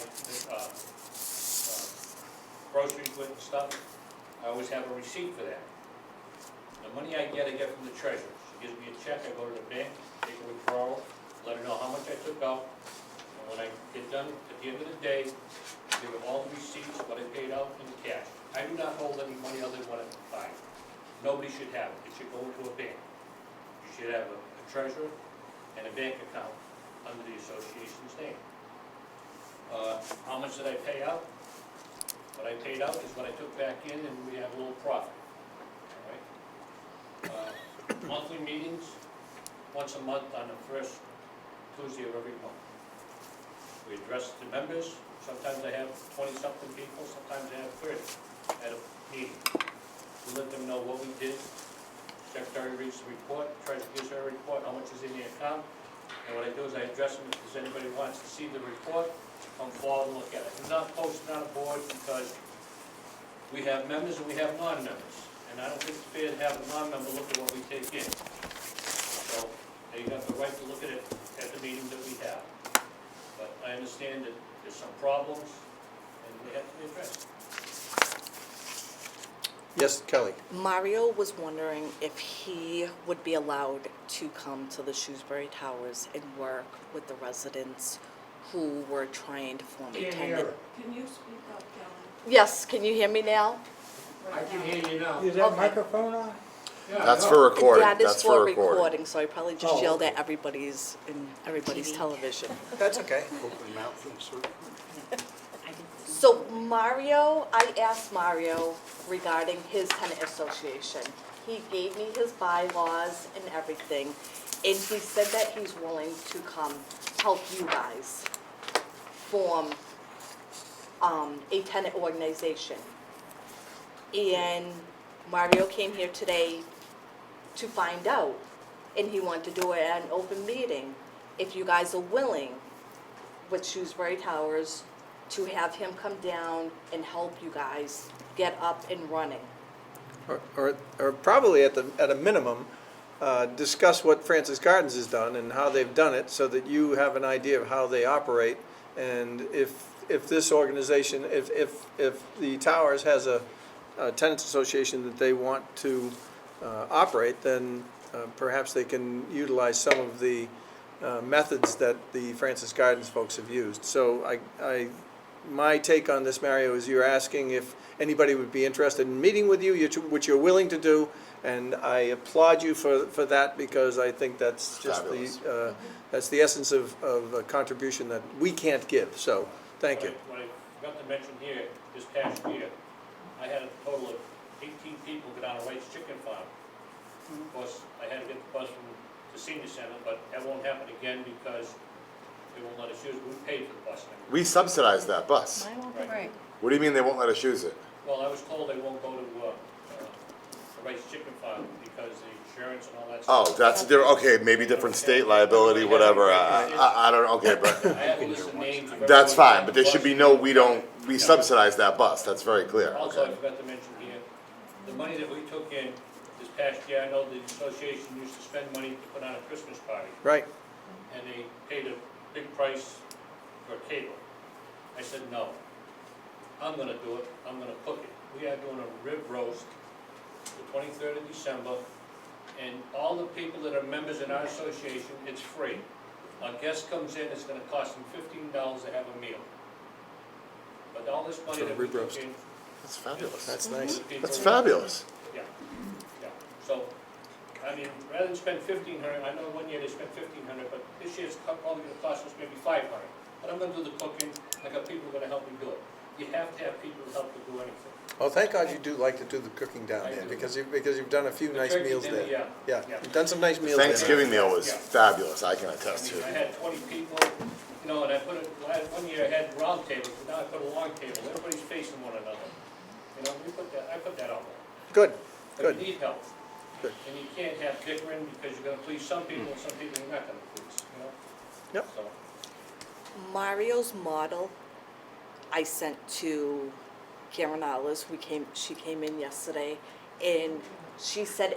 Speaker 7: groceries with and stuff. I always have a receipt for that. The money I get from the treasurer. She gives me a check, I go to the bank, take a withdrawal, let her know how much I took out, and when I get done, at the end of the day, give her all the receipts, what I paid out, and the cash. I do not hold any money other than what I buy. Nobody should have it. It should go into a bank. You should have a treasurer and a bank account under the association's name. How much did I pay out? What I paid out is what I took back in, and we have a little profit. All right? Monthly meetings, once a month on the first Tuesday of every month. We address the members. Sometimes I have 20-something people, sometimes I have 30 at a meeting. We let them know what we did. Secretary reads the report, treasurer gives her a report, how much is in the account. And what I do is I address them, if there's anybody who wants to see the report, come forward and look at it. Do not post it on a board because We have members and we have non-members, and I don't think it's fair to have a non-member look at what we take in. So they have the right to look at it at the meetings that we have. But I understand that there's some problems, and they have to be addressed.
Speaker 1: Yes, Kelly?
Speaker 5: Mario was wondering if he would be allowed to come to the Shrewsbury Towers and work with the residents who were trying to form a
Speaker 6: Can't hear
Speaker 5: tenant.
Speaker 6: her.
Speaker 8: Can you speak up, Kelly?
Speaker 5: Yes, can you hear me now?
Speaker 7: I can hear you now.
Speaker 6: Is that
Speaker 5: Okay.
Speaker 6: microphone on?
Speaker 7: Yeah,
Speaker 4: That's
Speaker 7: no.
Speaker 4: for recording,
Speaker 5: That is
Speaker 4: that's
Speaker 5: for
Speaker 4: recording.
Speaker 5: recording, so I probably just
Speaker 6: Oh,
Speaker 5: yelled
Speaker 6: okay.
Speaker 5: at everybody's television.
Speaker 1: That's okay.
Speaker 6: Open mouth insert.
Speaker 5: So Mario, I asked Mario regarding his tenant association. He gave me his bylaws and everything, and he said that he's willing to come help you guys form a tenant organization. And Mario came here today to find out, and he wanted to do it at an open meeting. If you guys are willing with Shrewsbury Towers to have him come down and help you guys get up and running.
Speaker 1: Or probably at a minimum, discuss what Francis Gardens has done and how they've done it, so that you have an idea of how they operate. And if this organization, if the Towers has a tenants association that they want to operate, then perhaps they can utilize some of the methods that the Francis Gardens folks have used. So my take on this, Mario, is you're asking if anybody would be interested in meeting with you, which you're willing to do, and I applaud you for that, because I think that's just
Speaker 4: Fabulous.
Speaker 1: that's the essence of a contribution that we can't give, so, thank you.
Speaker 7: What I forgot to mention here, this past year, I had a total of 18 people go down to Wright's Chicken Farm. Of course, I had to get the bus from the senior center, but that won't happen again because they won't let us use it. We paid for the bus and everything.
Speaker 4: We subsidize that bus.
Speaker 2: Right.
Speaker 4: What do you mean they won't let us use it?
Speaker 7: Well, I was told they won't go to the Wright's Chicken Farm because the insurance and all that
Speaker 4: Oh,
Speaker 7: stuff.
Speaker 4: that's different, okay, maybe different state liability, whatever, I don't, okay, but,
Speaker 7: I have a list of names of
Speaker 4: that's
Speaker 7: everyone
Speaker 4: fine, but there should be no, we subsidize that bus, that's very clear,
Speaker 7: Also, I
Speaker 4: okay?
Speaker 7: forgot to mention here, the money that we took in this past year, I know the association used to spend money to put on a Christmas party,
Speaker 1: Right,
Speaker 7: and they paid a big price for a cable. I said, no, I'm gonna do it, I'm gonna cook it. We are doing a rib roast the 23rd of December, and all the people that are members in our association, it's free. A guest comes in, it's gonna cost them $15 to have a meal. But all this money
Speaker 1: For a
Speaker 7: that we
Speaker 1: rib
Speaker 7: took
Speaker 1: roast.
Speaker 7: in.
Speaker 4: That's fabulous.
Speaker 1: that's nice.
Speaker 4: That's fabulous.
Speaker 7: Yeah, yeah. So, I mean, rather than spend $1,500, I know one year they spent $1,500, but this year's only gonna cost us maybe $500. But I'm gonna do the cooking, I got people gonna help me do it. You have to have people to help you do anything.
Speaker 1: Well, thank God you do like to do the cooking down
Speaker 7: I
Speaker 1: there,
Speaker 7: do.
Speaker 1: because you've done a few
Speaker 7: The
Speaker 1: nice
Speaker 7: turkey
Speaker 1: meals
Speaker 7: dinner,
Speaker 1: there.
Speaker 7: yeah,
Speaker 1: Yeah,
Speaker 7: yeah.
Speaker 1: you've done some nice meals there.
Speaker 4: Thanksgiving meal was
Speaker 7: Yeah.
Speaker 4: fabulous, I can
Speaker 7: I
Speaker 4: attest
Speaker 7: mean,
Speaker 4: to.
Speaker 7: I had 20 people, you know, and I put it, one year I had round tables, but now I put a long table, everybody's facing one another. You know, I put that out there.
Speaker 1: Good,
Speaker 7: But
Speaker 1: good.
Speaker 7: you need help.
Speaker 1: Good.
Speaker 7: And you can't have bickering because you're gonna please some people and some people you're not gonna please, you know?
Speaker 1: Yep.
Speaker 7: So,
Speaker 5: Mario's model, I sent to Karen Alice. She came in yesterday, and she said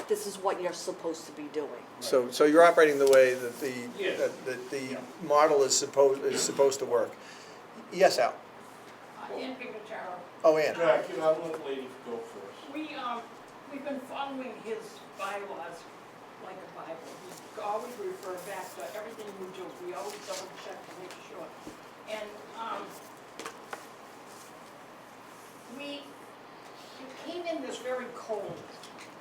Speaker 5: this is what you're supposed to be doing.
Speaker 1: So you're operating the way that
Speaker 7: Yes.
Speaker 1: that the
Speaker 7: Yeah.
Speaker 1: model is supposed to work. Yes, Al?
Speaker 8: Ann Picacharo.
Speaker 1: Oh, Ann?
Speaker 7: Jack, you know, I'll let the lady go first.
Speaker 8: We've been following his bylaws like a Bible. We always refer back to everything we do. We always double check to make sure. And, we came in this very cold.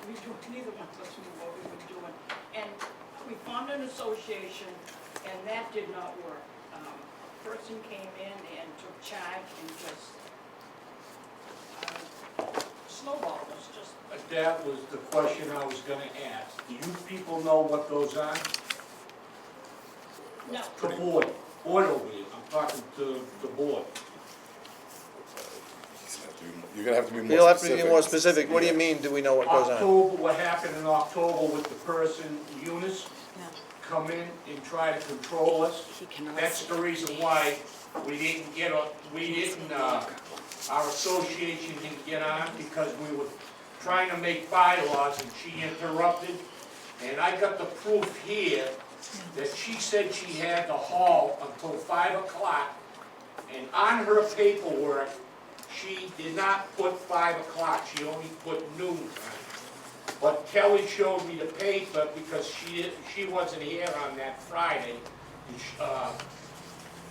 Speaker 8: Neither one of us knew what we were doing. And we formed an association, and that did not work. Person came in and took charge and just snowballed us, just.
Speaker 9: That was the question I was gonna ask. Do you people know what goes on?
Speaker 8: No.
Speaker 9: The board over here, I'm talking to the board.
Speaker 4: You're gonna have to be more specific.
Speaker 1: You'll have to be more specific. What do you mean, do we know what goes on?
Speaker 9: October, what happened in October with the person, Eunice, come in and try to control us.
Speaker 5: He cannot
Speaker 9: That's
Speaker 5: see.
Speaker 9: the reason why our association didn't get on, because we were trying to make bylaws and she interrupted. And I got the proof here that she said she had the hall until 5 o'clock. And on her paperwork, she did not put 5 o'clock, she only put noon time. But Kelly showed me the paper because she wasn't here on that Friday.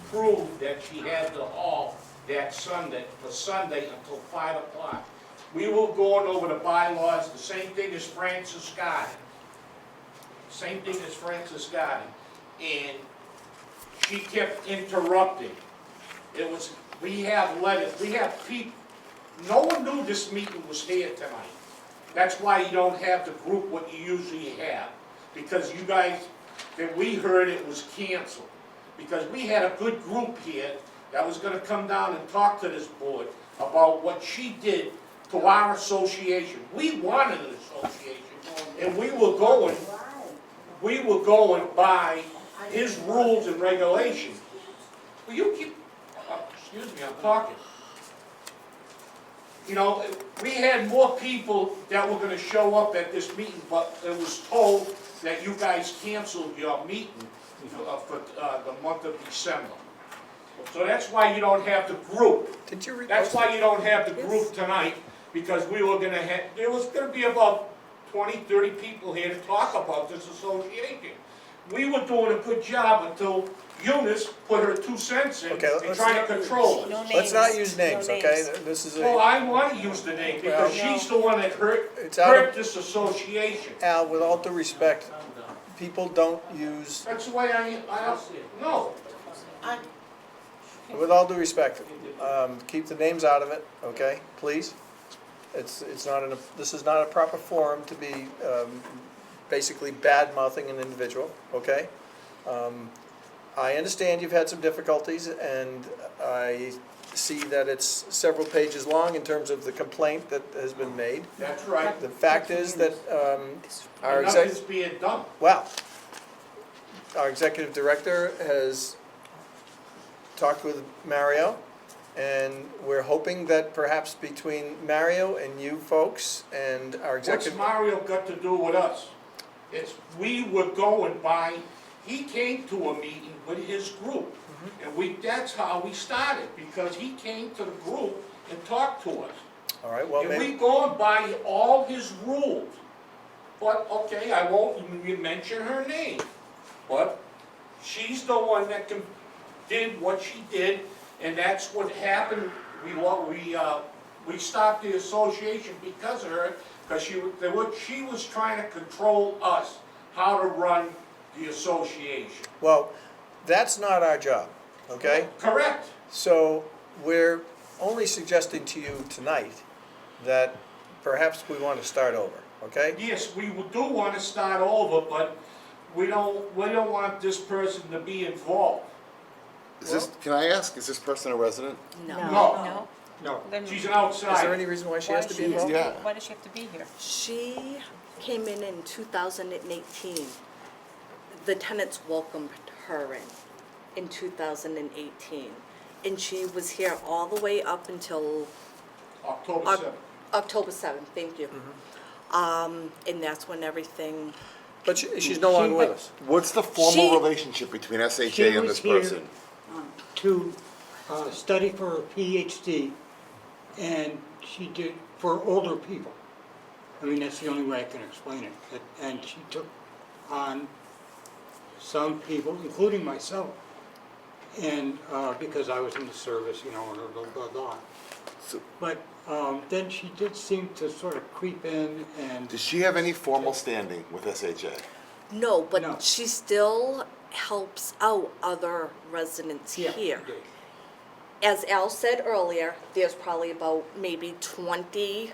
Speaker 9: Proved that she had the hall that Sunday, for Sunday until 5 o'clock. We were going over the bylaws, the same thing as Francis Garden. Same thing as Francis Garden. And she kept interrupting. It was, we have letters, we have people, no one knew this meeting was here tonight. That's why you don't have the group what you usually have. Because you guys, that we heard it was canceled. Because we had a good group here that was gonna come down and talk to this board about what she did to our association. We wanted an association, and we were going by his rules and regulations. Will you keep, excuse me, I'm talking. You know, we had more people that were gonna show up at this meeting, but it was told that you guys canceled your meeting for the month of December. So that's why you don't have the group.
Speaker 1: Did you repost?
Speaker 9: That's why you don't have the group tonight, because we were gonna have, there was gonna be about 20, 30 people here to talk about this association. We were doing a good job until Eunice put her 2 cents in
Speaker 1: Okay,
Speaker 9: and
Speaker 1: let's
Speaker 9: trying to control
Speaker 2: No
Speaker 9: us.
Speaker 1: Let's not
Speaker 2: names.
Speaker 1: use names,
Speaker 2: No
Speaker 1: okay?
Speaker 2: names.
Speaker 1: This is
Speaker 9: Well,
Speaker 1: a,
Speaker 9: I wanna use the name, because
Speaker 1: Well,
Speaker 9: she's the one that
Speaker 1: It's out of-
Speaker 9: hurt this association.
Speaker 1: Al, with all due respect, people don't use,
Speaker 9: That's the way no.
Speaker 1: with all due respect, keep the names out of it, okay, please? It's not this is not a proper forum to be, basically bad-mouthing an individual, okay? I understand you've had some difficulties, and I see that it's several pages long in terms of the complaint that has been made.
Speaker 9: That's right.
Speaker 1: The fact is that, our
Speaker 9: Nothing's being done.
Speaker 1: well, our executive director has talked with Mario, and we're hoping that perhaps between Mario and you folks and our
Speaker 9: What's
Speaker 1: executive.
Speaker 9: Mario got to do with us? We were going by, he came to a meeting with his group. And that's how we started, because he came to the group and talked to us.
Speaker 1: All right, well,
Speaker 9: And
Speaker 1: maybe,
Speaker 9: we going by all his rules. But, okay, I won't even mention her name. But she's the one that did what she did, and that's what happened. We stopped the association because of her, because she was trying to control us, how to run the association.
Speaker 1: well, that's not our job, okay?
Speaker 9: Correct.
Speaker 1: So we're only suggesting to you tonight that perhaps we want to start over, okay?
Speaker 9: Yes, we do want to start over, but we don't want this person to be involved.
Speaker 4: Is this, can I ask, is this person a resident?
Speaker 5: No.
Speaker 9: No,
Speaker 2: No?
Speaker 6: No.
Speaker 2: Then
Speaker 9: she's an
Speaker 1: Is there
Speaker 9: outsider.
Speaker 1: any reason why she
Speaker 2: why
Speaker 1: has to
Speaker 2: does
Speaker 1: be
Speaker 2: she-
Speaker 1: involved?
Speaker 4: Yeah.
Speaker 2: Why does she have to be here?
Speaker 5: She came in 2018. The tenants welcomed her in 2018. And she was here all the way up until
Speaker 9: October
Speaker 5: Oc-
Speaker 9: 7th.
Speaker 5: October 7th, thank you. And that's when everything,
Speaker 1: But she's no longer with us.
Speaker 4: What's the formal
Speaker 5: She-
Speaker 4: relationship between
Speaker 6: She
Speaker 4: SHA and
Speaker 6: was
Speaker 4: this
Speaker 6: here
Speaker 4: person?
Speaker 6: to study for her PhD, and she did for older people. I mean, that's the only way I can explain it. And she took on some people, including myself, and because I was in the service, you know, and blah, blah, blah.
Speaker 4: So-
Speaker 6: But then she did seem to sort of creep in and.
Speaker 4: Does she have any formal standing with SHA?
Speaker 5: no,
Speaker 6: No.
Speaker 5: but she still helps out other residents
Speaker 6: Yeah,
Speaker 5: here.
Speaker 6: she did.
Speaker 5: As Al said earlier, there's probably about maybe 20-ish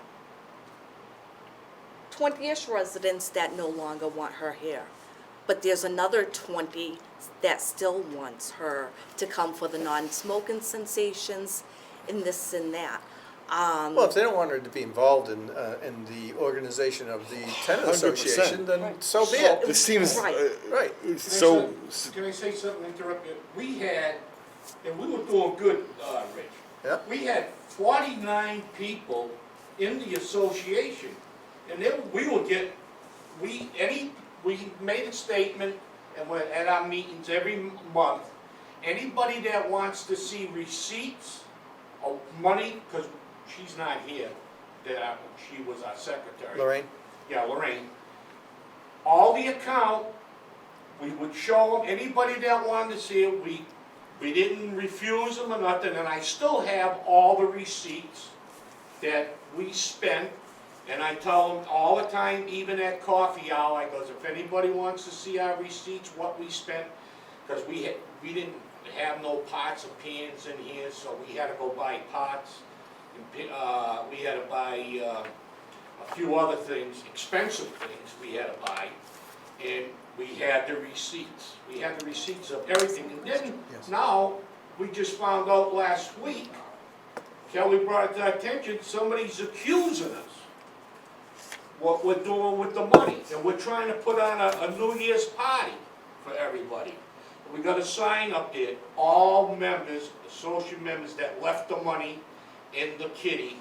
Speaker 5: residents that no longer want her here. But there's another 20 that still wants her to come for the non-smoking sensations and this and that.
Speaker 1: Well, if they don't want her to be involved in the organization of the tenant
Speaker 4: 100%.
Speaker 1: association, then
Speaker 2: Right.
Speaker 1: so be it.
Speaker 4: This seems,
Speaker 5: Right.
Speaker 1: Right.
Speaker 4: so,
Speaker 9: Can I say something, interrupt you? We had, and we were doing good, Rich.
Speaker 1: Yeah.
Speaker 9: We had 49 people in the association, and then we would get, we made a statement, and we're at our meetings every month, anybody that wants to see receipts of money, because she's not here, she was our secretary.
Speaker 1: Lorraine?
Speaker 9: Yeah, Lorraine. All the account, we would show them, anybody that wanted to see it, we didn't refuse them or nothing, and I still have all the receipts that we spent, and I tell them all the time, even at coffee hour, I goes, if anybody wants to see our receipts, what we spent, because we didn't have no pots or pans in here, so we had to go buy pots, and we had to buy a few other things, expensive things we had to buy, and we had the receipts. We had the receipts of everything, and then,
Speaker 1: Yes.
Speaker 9: now, we just found out last week, Kelly brought it to our attention, somebody's accusing us what we're doing with the money, and we're trying to put on a New Year's party for everybody. We got a sign up there, all members, associate members that left the money in the kitty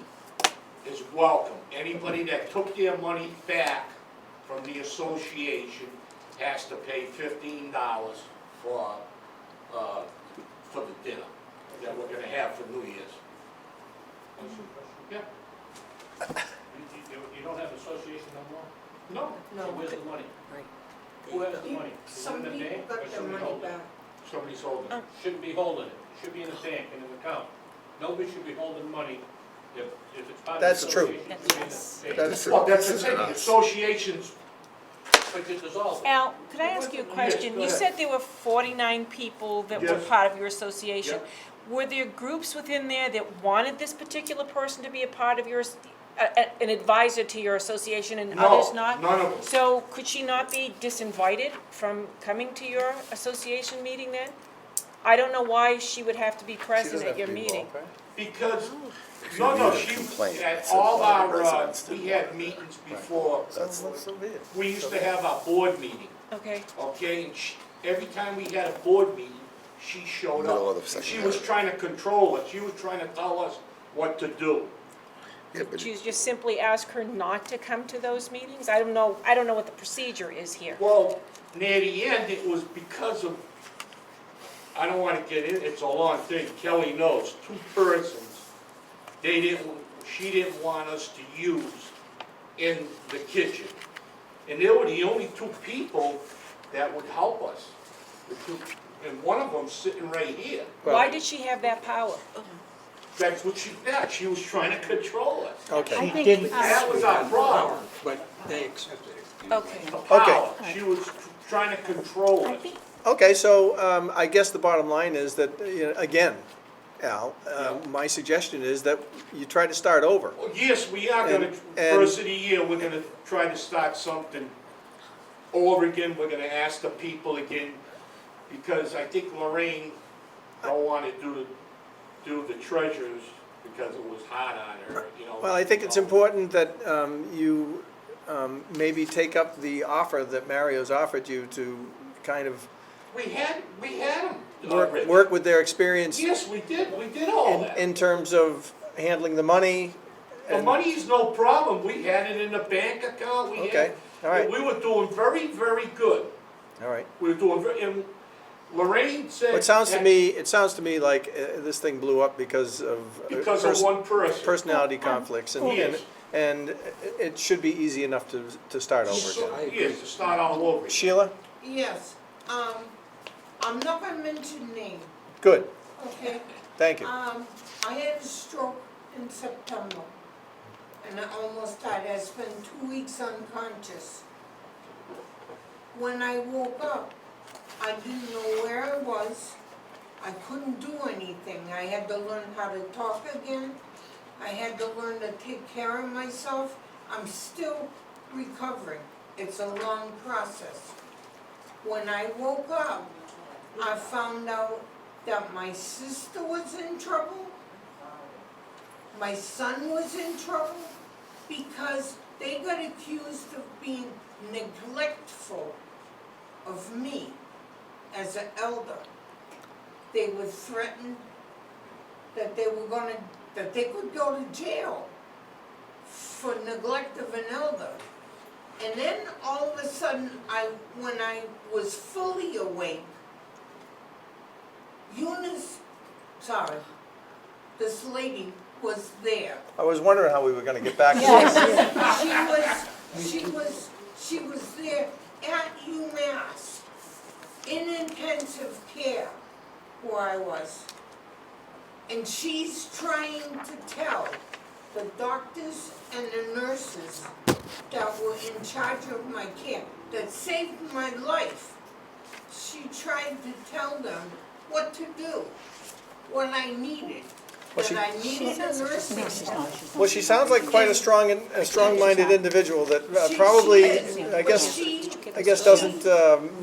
Speaker 9: is welcome. Anybody that took their money back from the association has to pay $15 for the dinner that we're gonna have for New Year's. Yeah,
Speaker 7: You don't have association no more?
Speaker 9: no,
Speaker 7: So where's the money?
Speaker 5: Right.
Speaker 7: Who has the money? Is it
Speaker 8: Some
Speaker 7: in the
Speaker 8: people
Speaker 7: bank or
Speaker 8: got their
Speaker 7: should we
Speaker 8: money
Speaker 7: hold it?
Speaker 8: back.
Speaker 9: somebody's holding it.
Speaker 7: Shouldn't be holding it. It should be in a bank, in an account. Nobody should be holding money if it's part of the
Speaker 1: That's true.
Speaker 7: association. it should be in a bank.
Speaker 1: That's true.
Speaker 9: Well, that's the thing, the associations,
Speaker 7: But you dissolve it.
Speaker 2: Al, could I ask you a question?
Speaker 9: go
Speaker 2: You
Speaker 9: ahead.
Speaker 2: said there were 49 people that were
Speaker 9: Yes.
Speaker 2: part of your association.
Speaker 9: Yep.
Speaker 2: Were there groups within there that wanted this particular person to be a part of yours, an advisor to your association and others
Speaker 9: no,
Speaker 2: not?
Speaker 9: none of them.
Speaker 2: So could she not be disinvited from coming to your association meeting then? I don't know why she would have to be
Speaker 1: She
Speaker 2: present
Speaker 1: doesn't
Speaker 2: at
Speaker 1: have
Speaker 2: your
Speaker 1: to be
Speaker 2: meeting.
Speaker 1: involved, right?
Speaker 9: Because,
Speaker 4: If
Speaker 9: no,
Speaker 4: you
Speaker 9: no,
Speaker 4: read a
Speaker 9: she,
Speaker 4: complaint,
Speaker 9: at
Speaker 4: it says
Speaker 9: all
Speaker 4: one of
Speaker 9: our,
Speaker 4: the residents
Speaker 9: we
Speaker 4: didn't
Speaker 9: had
Speaker 4: want it.
Speaker 9: meetings before,
Speaker 1: So be it.
Speaker 9: we used to have our board meeting,
Speaker 2: Okay,
Speaker 9: okay? And every time we had a board meeting, she showed
Speaker 4: Middle
Speaker 9: up.
Speaker 4: of the
Speaker 9: And she
Speaker 4: second
Speaker 9: was
Speaker 4: paragraph.
Speaker 9: trying to control us, she was trying to tell us what to do.
Speaker 4: Yeah, but
Speaker 2: do you just simply ask her not to come to those meetings? I don't know what the procedure is here.
Speaker 9: Well, near the end, it was because of, I don't wanna get in, it's a long thing, Kelly knows, two persons, she didn't want us to use in the kitchen. And they were the only two people that would help us. The two, and one of them's sitting right here.
Speaker 2: Why did she have that power?
Speaker 9: That's what she was trying to control us.
Speaker 3: I
Speaker 1: Okay,
Speaker 3: think,
Speaker 6: didn't
Speaker 9: That was our problem,
Speaker 6: But they accepted it.
Speaker 2: Okay.
Speaker 9: the power. She was trying to control
Speaker 3: I
Speaker 9: us.
Speaker 3: think,
Speaker 1: okay, so I guess the bottom line is that, again, Al, my suggestion is that you try to start over.
Speaker 9: Well, yes, we are gonna,
Speaker 1: And-
Speaker 9: first of the year, we're gonna try to start something over again, we're gonna ask the people again, because I think Lorraine don't wanna do the treasures, because it was hard on her, you know.
Speaker 1: Well, I think it's important that you maybe take up the offer that Mario's offered you to kind of
Speaker 9: We had them.
Speaker 1: work with their experience
Speaker 9: Yes, we did all that.
Speaker 1: in terms of handling the money.
Speaker 9: The
Speaker 1: and-
Speaker 9: money's no problem, we had it in a bank account, we had.
Speaker 1: Okay, all right.
Speaker 9: We were doing very, very good.
Speaker 1: All right.
Speaker 9: We were doing very, and Lorraine said.
Speaker 1: Well, it sounds to me like this thing blew up because of
Speaker 9: Because of one person.
Speaker 1: personality conflicts,
Speaker 9: Yes.
Speaker 1: and it should be easy enough to start over
Speaker 9: So,
Speaker 1: again.
Speaker 9: yes, to start all over. again.
Speaker 1: Sheila,
Speaker 8: Yes, I'm not gonna mention name,
Speaker 1: good,
Speaker 8: okay?
Speaker 1: thank you.
Speaker 8: I had a stroke in September, and I almost died. I spent 2 weeks unconscious. When I woke up, I didn't know where I was. I couldn't do anything. I had to learn how to talk again. I had to learn to take care of myself. I'm still recovering. It's a long process. When I woke up, I found out that my sister was in trouble.
Speaker 10: my son was in trouble because they got accused of being neglectful of me as an elder. They were threatened that they could go to jail for neglect of an elder. And then all of a sudden, when I was fully awake, this lady was there.
Speaker 1: I was wondering how we were gonna get back to
Speaker 3: Yes.
Speaker 1: this.
Speaker 10: She was there at UMass in intensive care where I was. And she's trying to tell the doctors and the nurses that were in charge of my care, that saved my life. She tried to tell them what to do, what I needed.
Speaker 1: Well,
Speaker 10: That I needed a nursing home.
Speaker 1: Well, she sounds like quite a strong-minded individual that
Speaker 10: She
Speaker 1: probably,
Speaker 10: is,
Speaker 1: I
Speaker 10: but
Speaker 1: guess,
Speaker 10: she-
Speaker 1: doesn't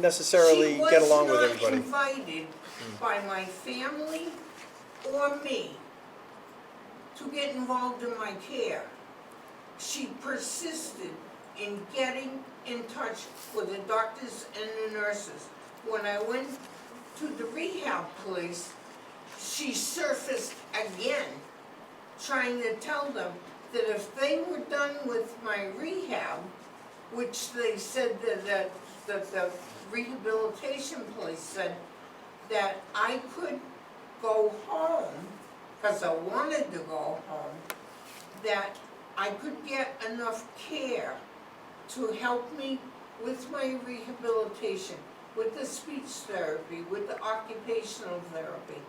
Speaker 1: necessarily get along with everybody.
Speaker 10: She was not invited by my family or me to get involved in my care. She persisted in getting in touch with the doctors and the nurses. When I went to the rehab place, she surfaced again, trying to tell them that if they were done with my rehab, which they said that the rehabilitation place said that I could go home, because I wanted to go home, that I could get enough care to help me with my rehabilitation, with the speech therapy, with the occupational therapy.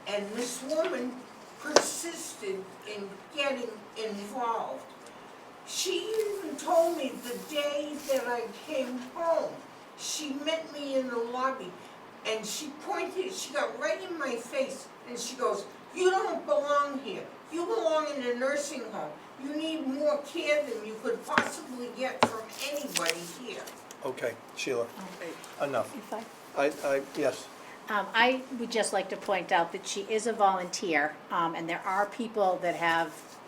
Speaker 10: And this woman persisted in getting involved. She even told me the day that I came home, she met me in the lobby and she got right in my face and she goes, "You don't belong here. You belong in a nursing home. You need more care than you could possibly get from anybody here."
Speaker 1: Okay, Sheila, enough.
Speaker 3: If I-
Speaker 1: Yes,
Speaker 3: I would just like to point out that she is a volunteer, and there are people that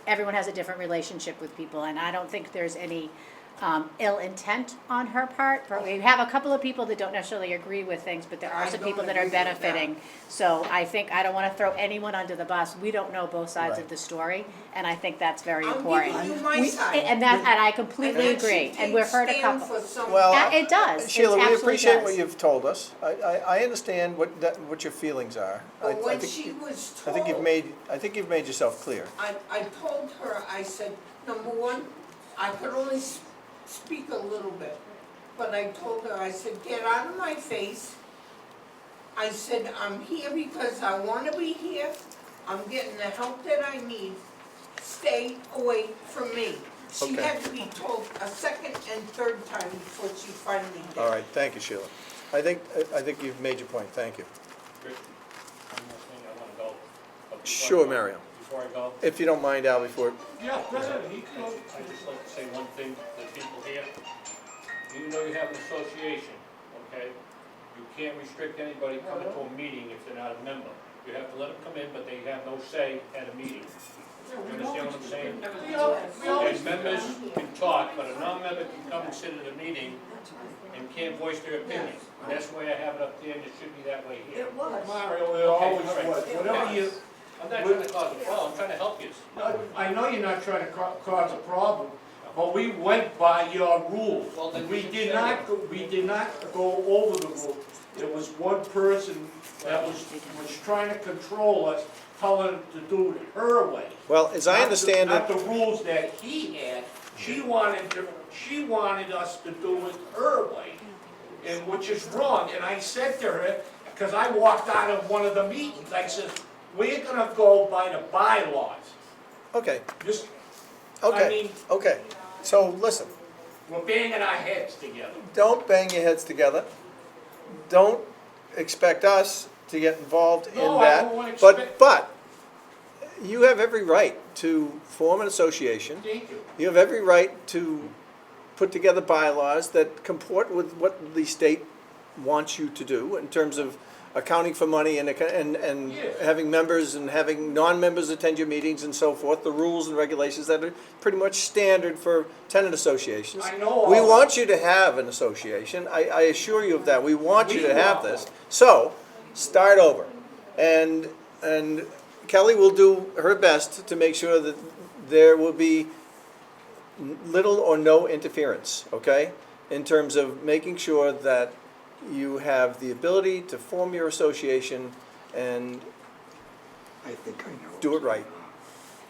Speaker 3: everyone has a different relationship with people, and I don't think there's any ill intent on her part. But we have a couple of people that don't necessarily agree with things, but there are
Speaker 10: I
Speaker 3: some
Speaker 10: don't
Speaker 3: people that are
Speaker 10: agree with that.
Speaker 3: benefiting. So I don't want to throw anyone under the bus. We don't know both sides
Speaker 1: Right.
Speaker 3: of the story, and I think that's very
Speaker 10: I'm
Speaker 3: important.
Speaker 10: giving you my side.
Speaker 3: And I completely
Speaker 10: And that
Speaker 3: agree,
Speaker 10: should
Speaker 3: and we've
Speaker 10: take
Speaker 3: heard a
Speaker 10: stand
Speaker 3: couple.
Speaker 10: for some-
Speaker 1: Well,
Speaker 3: It does. It
Speaker 1: Sheila, we
Speaker 3: absolutely
Speaker 1: appreciate what
Speaker 3: does.
Speaker 1: you've told us. I understand what your feelings are.
Speaker 10: But when
Speaker 1: think-
Speaker 10: she was
Speaker 1: I think
Speaker 10: told,
Speaker 1: you've made yourself clear.
Speaker 10: I told her, I said, number one, I could only speak a little bit. But I told her, I said, get out of my face. I said, I'm here because I want to be here. I'm getting the help that I need. Stay away from me. She
Speaker 1: Okay.
Speaker 10: had to be told a second and third time before she finally did.
Speaker 1: All right, thank you, Sheila. I think you've made your point, thank you.
Speaker 7: Rich, one more thing, I wanna go. But before I
Speaker 1: Sure,
Speaker 7: go-
Speaker 1: Mario.
Speaker 7: Before I go,
Speaker 1: If you don't mind, Al, before,
Speaker 9: Yeah, go ahead, he can go.
Speaker 7: I'd just like to say one thing to the people here. Even though you have an association, okay, you can't restrict anybody coming to a meeting if they're not a member. You have to let them come in, but they have no say at a meeting. You understand what I'm saying? And members can talk, but a non-member can come and sit at a meeting and can't voice their opinion. And that's the way I have it up there, and it should be that way here.
Speaker 8: It was.
Speaker 9: Mario, it always was, whatever you,
Speaker 7: I'm not trying to cause a problem, I'm trying to help you.
Speaker 9: I know you're not trying to cause a problem, but we went by your rules.
Speaker 7: Well, then
Speaker 9: We
Speaker 7: you should
Speaker 9: did
Speaker 7: say
Speaker 9: not,
Speaker 7: that.
Speaker 9: we did not go over the rules. There was one person that was trying to control us, telling us to do it her way.
Speaker 1: well, as I understand
Speaker 9: Not
Speaker 1: it,
Speaker 9: the rules that he had, she wanted us to do it her way, and which is wrong, and I said to her, because I walked out of one of the meetings, I said, we're gonna go by the bylaws.
Speaker 1: okay,
Speaker 9: Just,
Speaker 1: okay, okay. So, listen,
Speaker 9: we're banging our heads together.
Speaker 1: don't bang your heads together. Don't expect us to get involved in
Speaker 9: No, I
Speaker 1: that.
Speaker 9: won't
Speaker 1: But,
Speaker 9: expect-
Speaker 1: but, you have every right to form an association.
Speaker 9: Thank you.
Speaker 1: You have every right to put together bylaws that comport with what the state wants you to do in terms of accounting for money and
Speaker 9: Yes.
Speaker 1: having members and having non-members attend your meetings and so forth, the rules and regulations that are pretty much standard for tenant associations.
Speaker 9: I know all
Speaker 1: We
Speaker 9: that.
Speaker 1: want you to have an association, I assure you of that, we want you
Speaker 9: We
Speaker 1: to have
Speaker 9: want
Speaker 1: this. So, start over. And Kelly will do her best to make sure that there will be little or no interference, okay? In terms of making sure that you have the ability to form your association and
Speaker 6: I think I know.
Speaker 1: do it right.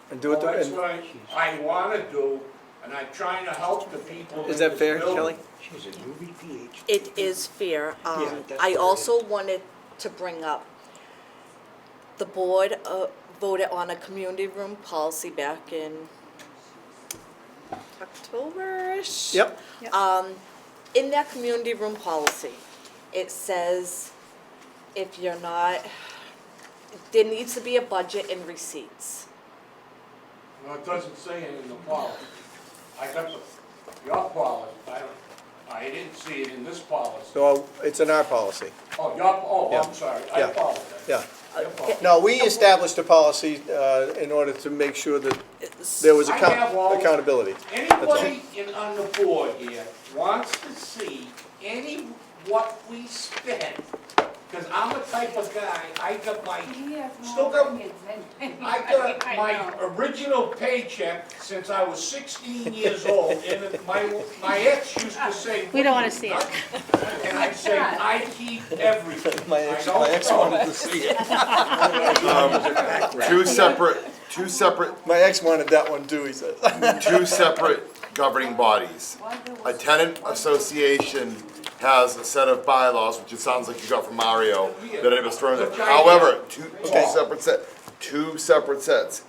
Speaker 1: And do it,
Speaker 9: Well, that's
Speaker 1: and
Speaker 9: what I wanna do, and I'm trying to help the people in
Speaker 1: is that
Speaker 9: this
Speaker 1: fair,
Speaker 9: building.
Speaker 1: Kelly?
Speaker 6: She's a newbie PhD.
Speaker 5: It is fair.
Speaker 6: Yeah, that's
Speaker 5: I
Speaker 6: what it
Speaker 5: also
Speaker 6: is.
Speaker 5: wanted to bring up, the board voted on a community room policy back in October-ish.
Speaker 1: Yep,
Speaker 5: In that community room policy, it says if you're not, there needs to be a budget and receipts.
Speaker 9: No, it doesn't say it in the policy. I got your policy, I didn't see it in this policy.
Speaker 1: so it's in our policy,
Speaker 9: Oh, I'm sorry, I
Speaker 1: Yeah.
Speaker 9: apologize.
Speaker 1: yeah.
Speaker 9: I apologize.
Speaker 1: No, we established a policy in order to make sure that there was
Speaker 9: I have all-
Speaker 1: accountability.
Speaker 9: Anybody on the board here wants to see what we spend, because I'm the type of guy, I got my original paycheck since I was 16 years old, and my ex used to say.
Speaker 3: We don't wanna see it.
Speaker 9: And I'd say, I keep everything.
Speaker 1: My
Speaker 9: I
Speaker 1: ex
Speaker 9: don't
Speaker 1: wanted
Speaker 9: know.
Speaker 1: to see it.
Speaker 4: Two separate
Speaker 1: My ex wanted that one too, he says.
Speaker 4: two separate governing bodies. A tenant association has a set of bylaws, which it sounds like you got from Mario, that it was thrown in. However, two separate sets.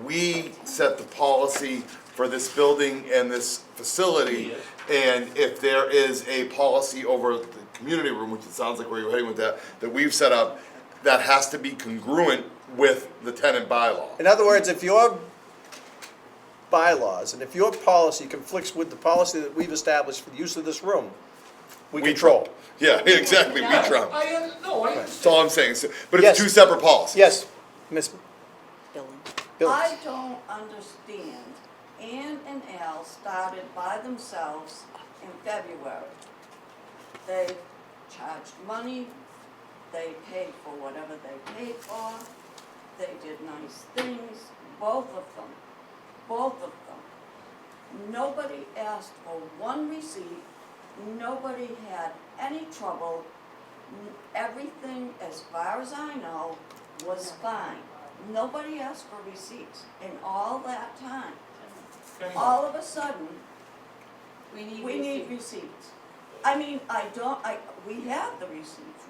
Speaker 4: We set the policy for this building and this facility, and if there is a policy over the community room, which it sounds like where you're heading with that we've set up, that has to be congruent with the tenant bylaw.
Speaker 1: In other words, if your bylaws and if your policy conflicts with the policy that we've established for the use of this room, we control.
Speaker 4: Yeah, exactly, we trump.
Speaker 9: I understand.
Speaker 4: That's all I'm saying, so, but it's
Speaker 1: Yes.
Speaker 4: two separate policies.
Speaker 1: Yes, Ms.
Speaker 5: Billing.
Speaker 1: Billings.
Speaker 10: I don't understand. Ann and Al started by themselves in February. They charged money, they paid for whatever they paid for, they did nice things, both of them. Nobody asked for one receipt, nobody had any trouble. Everything, as far as I know, was fine. Nobody asked for receipts in all that time. All of a sudden, we need receipts. I mean, we have the receipts,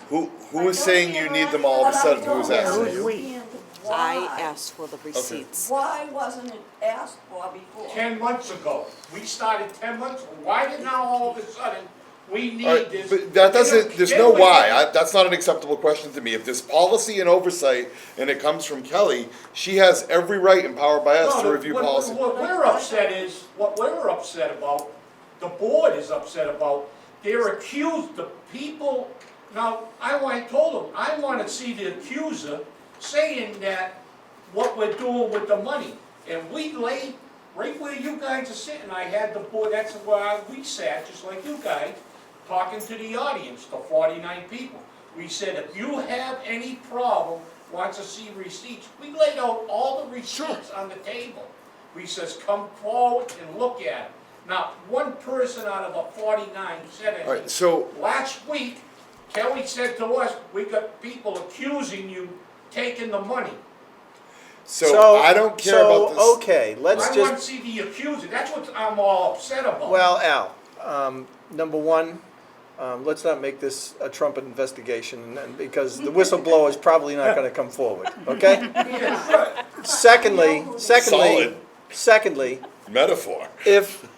Speaker 4: Who is saying you need them all of a sudden? Who's asking you?
Speaker 10: asking?
Speaker 5: I asked for the receipts.
Speaker 10: Why wasn't it asked for before?
Speaker 9: 10 months ago, we started 10 months, why did now all of a sudden, we need
Speaker 4: All right,
Speaker 9: this?
Speaker 4: but that doesn't, there's no why, that's not an acceptable question to me. If there's policy and oversight, and it comes from Kelly, she has every right empowered by us to review policy.
Speaker 9: What we're upset about, the board is upset about, they're accused, the people, now, I told them, I wanna see the accuser saying that what we're doing with the money. And we laid, right where you guys are sitting, I had the board, that's where we sat, just like you guys, talking to the audience, the 49 people. We said, if you have any problem, wants to see receipts, we laid out all the receipts on the table. We says, come forward and look at it. Not one person out of the 49 said anything.
Speaker 4: All right, so,
Speaker 9: Last week, Kelly said to us, we got people accusing you taking the money.
Speaker 4: so I don't care about this.
Speaker 1: Okay, let's
Speaker 9: I want to
Speaker 1: just,
Speaker 9: see the accuser, that's what I'm all upset about.
Speaker 1: well, Al, number one, let's not make this a Trump investigation, and because the whistleblower is probably not gonna come forward, okay?
Speaker 9: Yeah, right.
Speaker 1: Secondly,
Speaker 4: Metaphor.
Speaker 1: if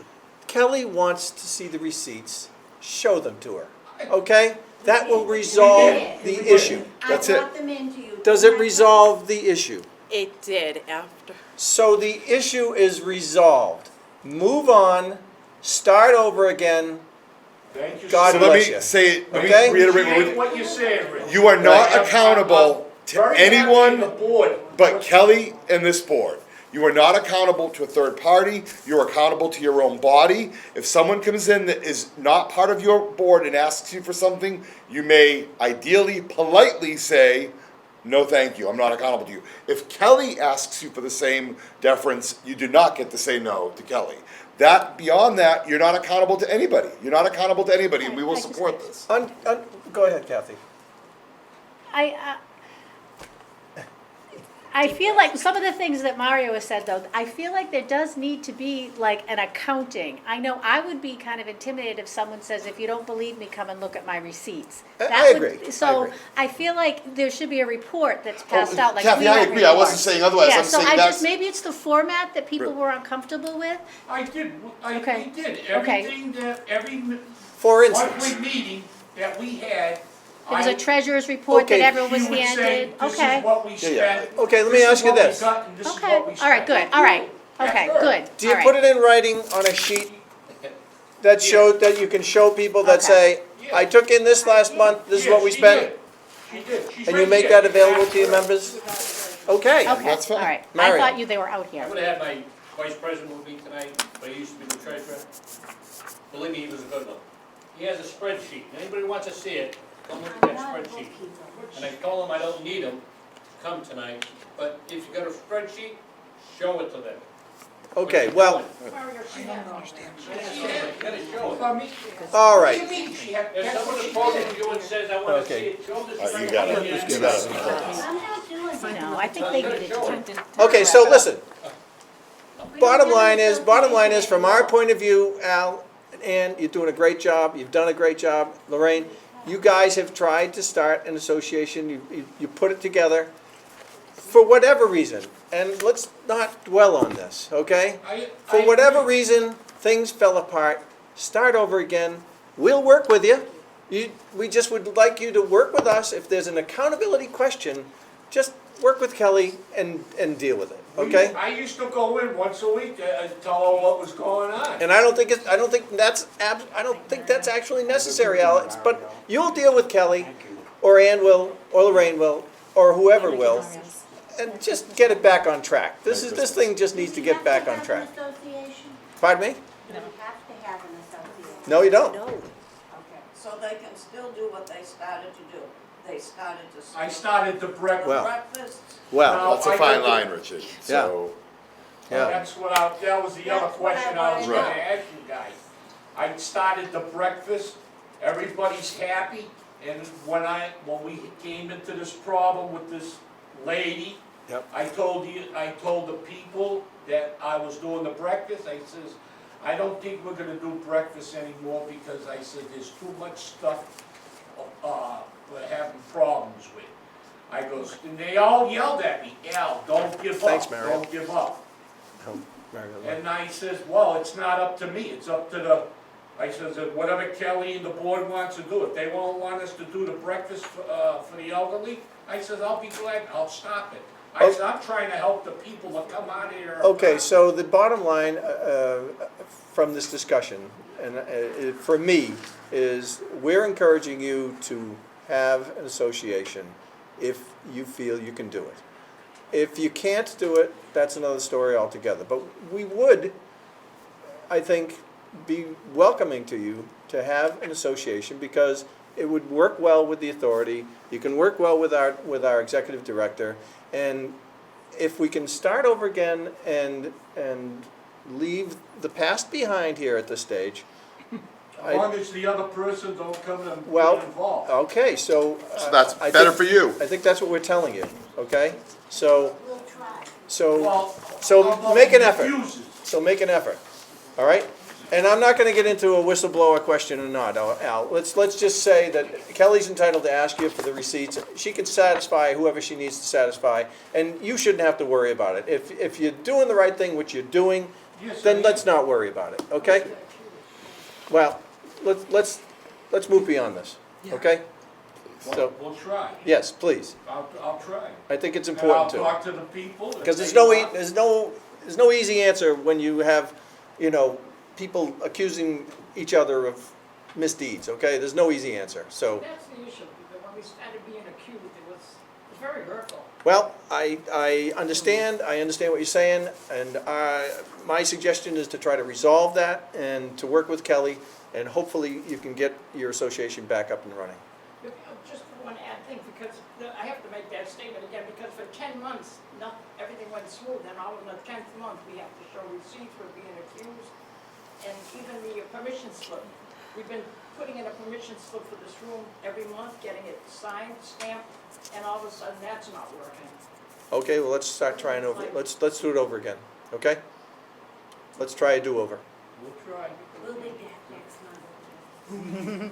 Speaker 1: Kelly wants to see the receipts, show them to her, okay? That will resolve the issue.
Speaker 4: That's it.
Speaker 10: I brought them into you.
Speaker 1: Does it resolve the issue?
Speaker 5: It did after.
Speaker 1: So the issue is resolved. Move on, start over again,
Speaker 9: Thank you.
Speaker 1: God
Speaker 4: So
Speaker 9: sir.
Speaker 4: let
Speaker 1: bless
Speaker 4: me
Speaker 1: you.
Speaker 4: say, let
Speaker 1: Okay?
Speaker 4: me reiterate
Speaker 9: Appreciate what you're saying, Rich.
Speaker 4: You are not
Speaker 9: I'm-
Speaker 4: accountable
Speaker 9: I'm
Speaker 4: to
Speaker 9: very happy the
Speaker 4: anyone
Speaker 9: board
Speaker 4: but
Speaker 9: was-
Speaker 4: Kelly and this board. You are not accountable to a third party, you're accountable to your own body. If someone comes in that is not part of your board and asks you for something, you may ideally, politely say, no, thank you, I'm not accountable to you. If Kelly asks you for the same deference, you do not get to say no to Kelly. Beyond that, you're not accountable to anybody. You're not accountable to anybody, and we will
Speaker 3: I just-
Speaker 4: support this.
Speaker 1: Go ahead, Kathy.
Speaker 3: I feel like some of the things that Mario has said, though, I feel like there does need to be like an accounting. I know I would be kind of intimidated if someone says, if you don't believe me, come and look at my receipts.
Speaker 1: I
Speaker 3: That would-
Speaker 1: agree. I
Speaker 3: So
Speaker 1: agree.
Speaker 3: I feel like there should be a report that's passed out, like
Speaker 4: Kathy,
Speaker 3: we
Speaker 4: I
Speaker 3: have
Speaker 4: agree. I wasn't
Speaker 3: reports.
Speaker 4: saying otherwise.
Speaker 3: Yeah,
Speaker 4: I'm
Speaker 3: so
Speaker 4: saying
Speaker 3: I
Speaker 4: that's-
Speaker 3: just, maybe it's the format that people
Speaker 4: Right.
Speaker 3: were uncomfortable with.
Speaker 9: I did,
Speaker 3: Okay.
Speaker 9: we did,
Speaker 3: Okay.
Speaker 9: everything that, every
Speaker 1: For instance,
Speaker 9: monthly meeting that we had.
Speaker 3: There was a
Speaker 9: I-
Speaker 3: treasurer's report that
Speaker 1: Okay.
Speaker 3: everyone was
Speaker 9: He would say,
Speaker 3: handed.
Speaker 9: this
Speaker 3: Okay.
Speaker 9: is what we
Speaker 4: yeah.
Speaker 9: spent.
Speaker 1: Okay, let me ask you this.
Speaker 9: This is what we got and this is
Speaker 3: Okay,
Speaker 9: what we
Speaker 3: all right,
Speaker 9: spent.
Speaker 3: good, all right, okay,
Speaker 9: That's
Speaker 3: good,
Speaker 1: do you
Speaker 3: all right.
Speaker 1: put it in writing on a sheet that showed, that you can show people that
Speaker 3: Okay.
Speaker 1: say,
Speaker 9: Yeah.
Speaker 1: I took in this last month, this is what we
Speaker 9: Yes, she
Speaker 1: spent?
Speaker 9: did. She did. She's
Speaker 1: And you
Speaker 9: right
Speaker 1: make
Speaker 9: here.
Speaker 1: that available to your members? Okay.
Speaker 3: Okay,
Speaker 4: That's
Speaker 3: all
Speaker 4: fine.
Speaker 3: right. I
Speaker 1: Mario.
Speaker 3: thought they were out
Speaker 7: I
Speaker 3: here.
Speaker 7: would have had my vice president with me tonight, but he used to be the treasurer. Believe me, he was a good one. He has a spreadsheet. Anybody wants to see it, come look at that spreadsheet. And I told him I don't need him to come tonight, but if you got a spreadsheet, show it to them.
Speaker 1: Okay, well,
Speaker 8: Mario, she had all that.
Speaker 7: You gotta show it.
Speaker 9: I mean,
Speaker 1: all
Speaker 9: what
Speaker 1: right.
Speaker 9: do you mean she had,
Speaker 7: If
Speaker 9: that's
Speaker 7: someone
Speaker 9: what she
Speaker 7: approaches
Speaker 9: did.
Speaker 7: you and says, I wanna see
Speaker 1: Okay.
Speaker 7: it, show the
Speaker 4: You
Speaker 7: spreadsheet.
Speaker 4: got it.
Speaker 7: Yeah.
Speaker 4: You got it.
Speaker 3: No, I think they
Speaker 7: Gotta
Speaker 3: did
Speaker 7: show
Speaker 3: it.
Speaker 7: it.
Speaker 1: Okay, so listen. Bottom line is, from our point of view, Al, Ann, you're doing a great job, you've done a great job. Lorraine, you guys have tried to start an association, you put it together for whatever reason. And let's not dwell on this, okay? For
Speaker 9: I
Speaker 1: whatever
Speaker 9: agree.
Speaker 1: reason, things fell apart, start over again. We'll work with you. We just would like you to work with us. If there's an accountability question, just work with Kelly and deal with it, okay?
Speaker 9: I used to go in once a week and tell her what was going on.
Speaker 1: And I don't think that's actually necessary, Alex, but you'll deal with Kelly, or Ann will, or Lorraine will, or whoever will, and just get it back on track. This thing just needs to get back on track. Pardon me?
Speaker 10: You have to have an association.
Speaker 1: No, you don't.
Speaker 5: No.
Speaker 10: Okay, so they can still do what they started to do. They started to.
Speaker 9: I started the
Speaker 1: Well.
Speaker 10: Breakfast.
Speaker 1: Well,
Speaker 4: That's a fine line, Richard, so.
Speaker 1: yeah.
Speaker 9: That's what that was the other
Speaker 10: That's what I
Speaker 9: question I was
Speaker 10: wanna
Speaker 9: gonna
Speaker 10: know.
Speaker 9: ask you guys. I started the breakfast, everybody's happy, and when we came into this problem with this lady,
Speaker 1: Yep.
Speaker 9: I told the people that I was doing the breakfast, I says, I don't think we're gonna do breakfast anymore because I said, there's too much stuff, we're having problems with. I goes, and they all yelled at me, Al, don't give up,
Speaker 1: Thanks, Mario.
Speaker 9: don't give up.
Speaker 1: Oh, Mario.
Speaker 9: And I says, well, it's not up to me, it's up to I says, whatever Kelly and the board wants to do, if they won't want us to do the breakfast for the elderly, I says, I'll be glad, I'll stop it. I said, I'm trying to help the people that come out of here.
Speaker 1: Okay, so the bottom line from this discussion, and for me, is we're encouraging you to have an association if you feel you can do it. If you can't do it, that's another story altogether. But we would, I think, be welcoming to you to have an association because it would work well with the authority. You can work well with our executive director, and if we can start over again and leave the past behind here at this stage.
Speaker 9: As long as the other person don't come and
Speaker 1: Well,
Speaker 9: get involved.
Speaker 1: Okay, so.
Speaker 4: So that's
Speaker 1: I
Speaker 4: better
Speaker 1: think-
Speaker 4: for you.
Speaker 1: I think that's what we're telling you, okay? So,
Speaker 10: We'll try.
Speaker 1: so make an effort.
Speaker 9: Refuses.
Speaker 1: So make an effort, all right? And I'm not gonna get into a whistleblower question or not, Al. Let's just say that Kelly's entitled to ask you for the receipts. She can satisfy whoever she needs to satisfy, and you shouldn't have to worry about it. If you're doing the right thing, which you're doing,
Speaker 9: Yes, I
Speaker 1: then
Speaker 9: am.
Speaker 1: let's not worry about it, okay? Well, let's move beyond this, okay? So,
Speaker 9: We'll try.
Speaker 1: yes, please.
Speaker 9: I'll try.
Speaker 1: I think it's
Speaker 9: And
Speaker 1: important to.
Speaker 9: I'll talk to the people. if
Speaker 1: Because
Speaker 9: they
Speaker 1: there's
Speaker 9: want.
Speaker 1: there's no easy answer when you have, people accusing each other of misdeeds, okay? There's no easy answer, so.
Speaker 8: That's the issue, because when we started being accused, it was very hurtful.
Speaker 1: Well, I understand what you're saying, and my suggestion is to try to resolve that and to work with Kelly, and hopefully you can get your association back up and running.
Speaker 8: Just one add thing, because I have to make that statement again, because for 10 months, everything went smooth, and all in the 10th month, we have to show receipts for being accused, and even the permission slip. We've been putting in a permission slip for this room every month, getting it signed, stamped, and all of a sudden, that's not working.
Speaker 1: Okay, well, let's start trying over, let's do it over again, okay? Let's try a do-over.
Speaker 7: We'll try.
Speaker 11: We'll be back next month.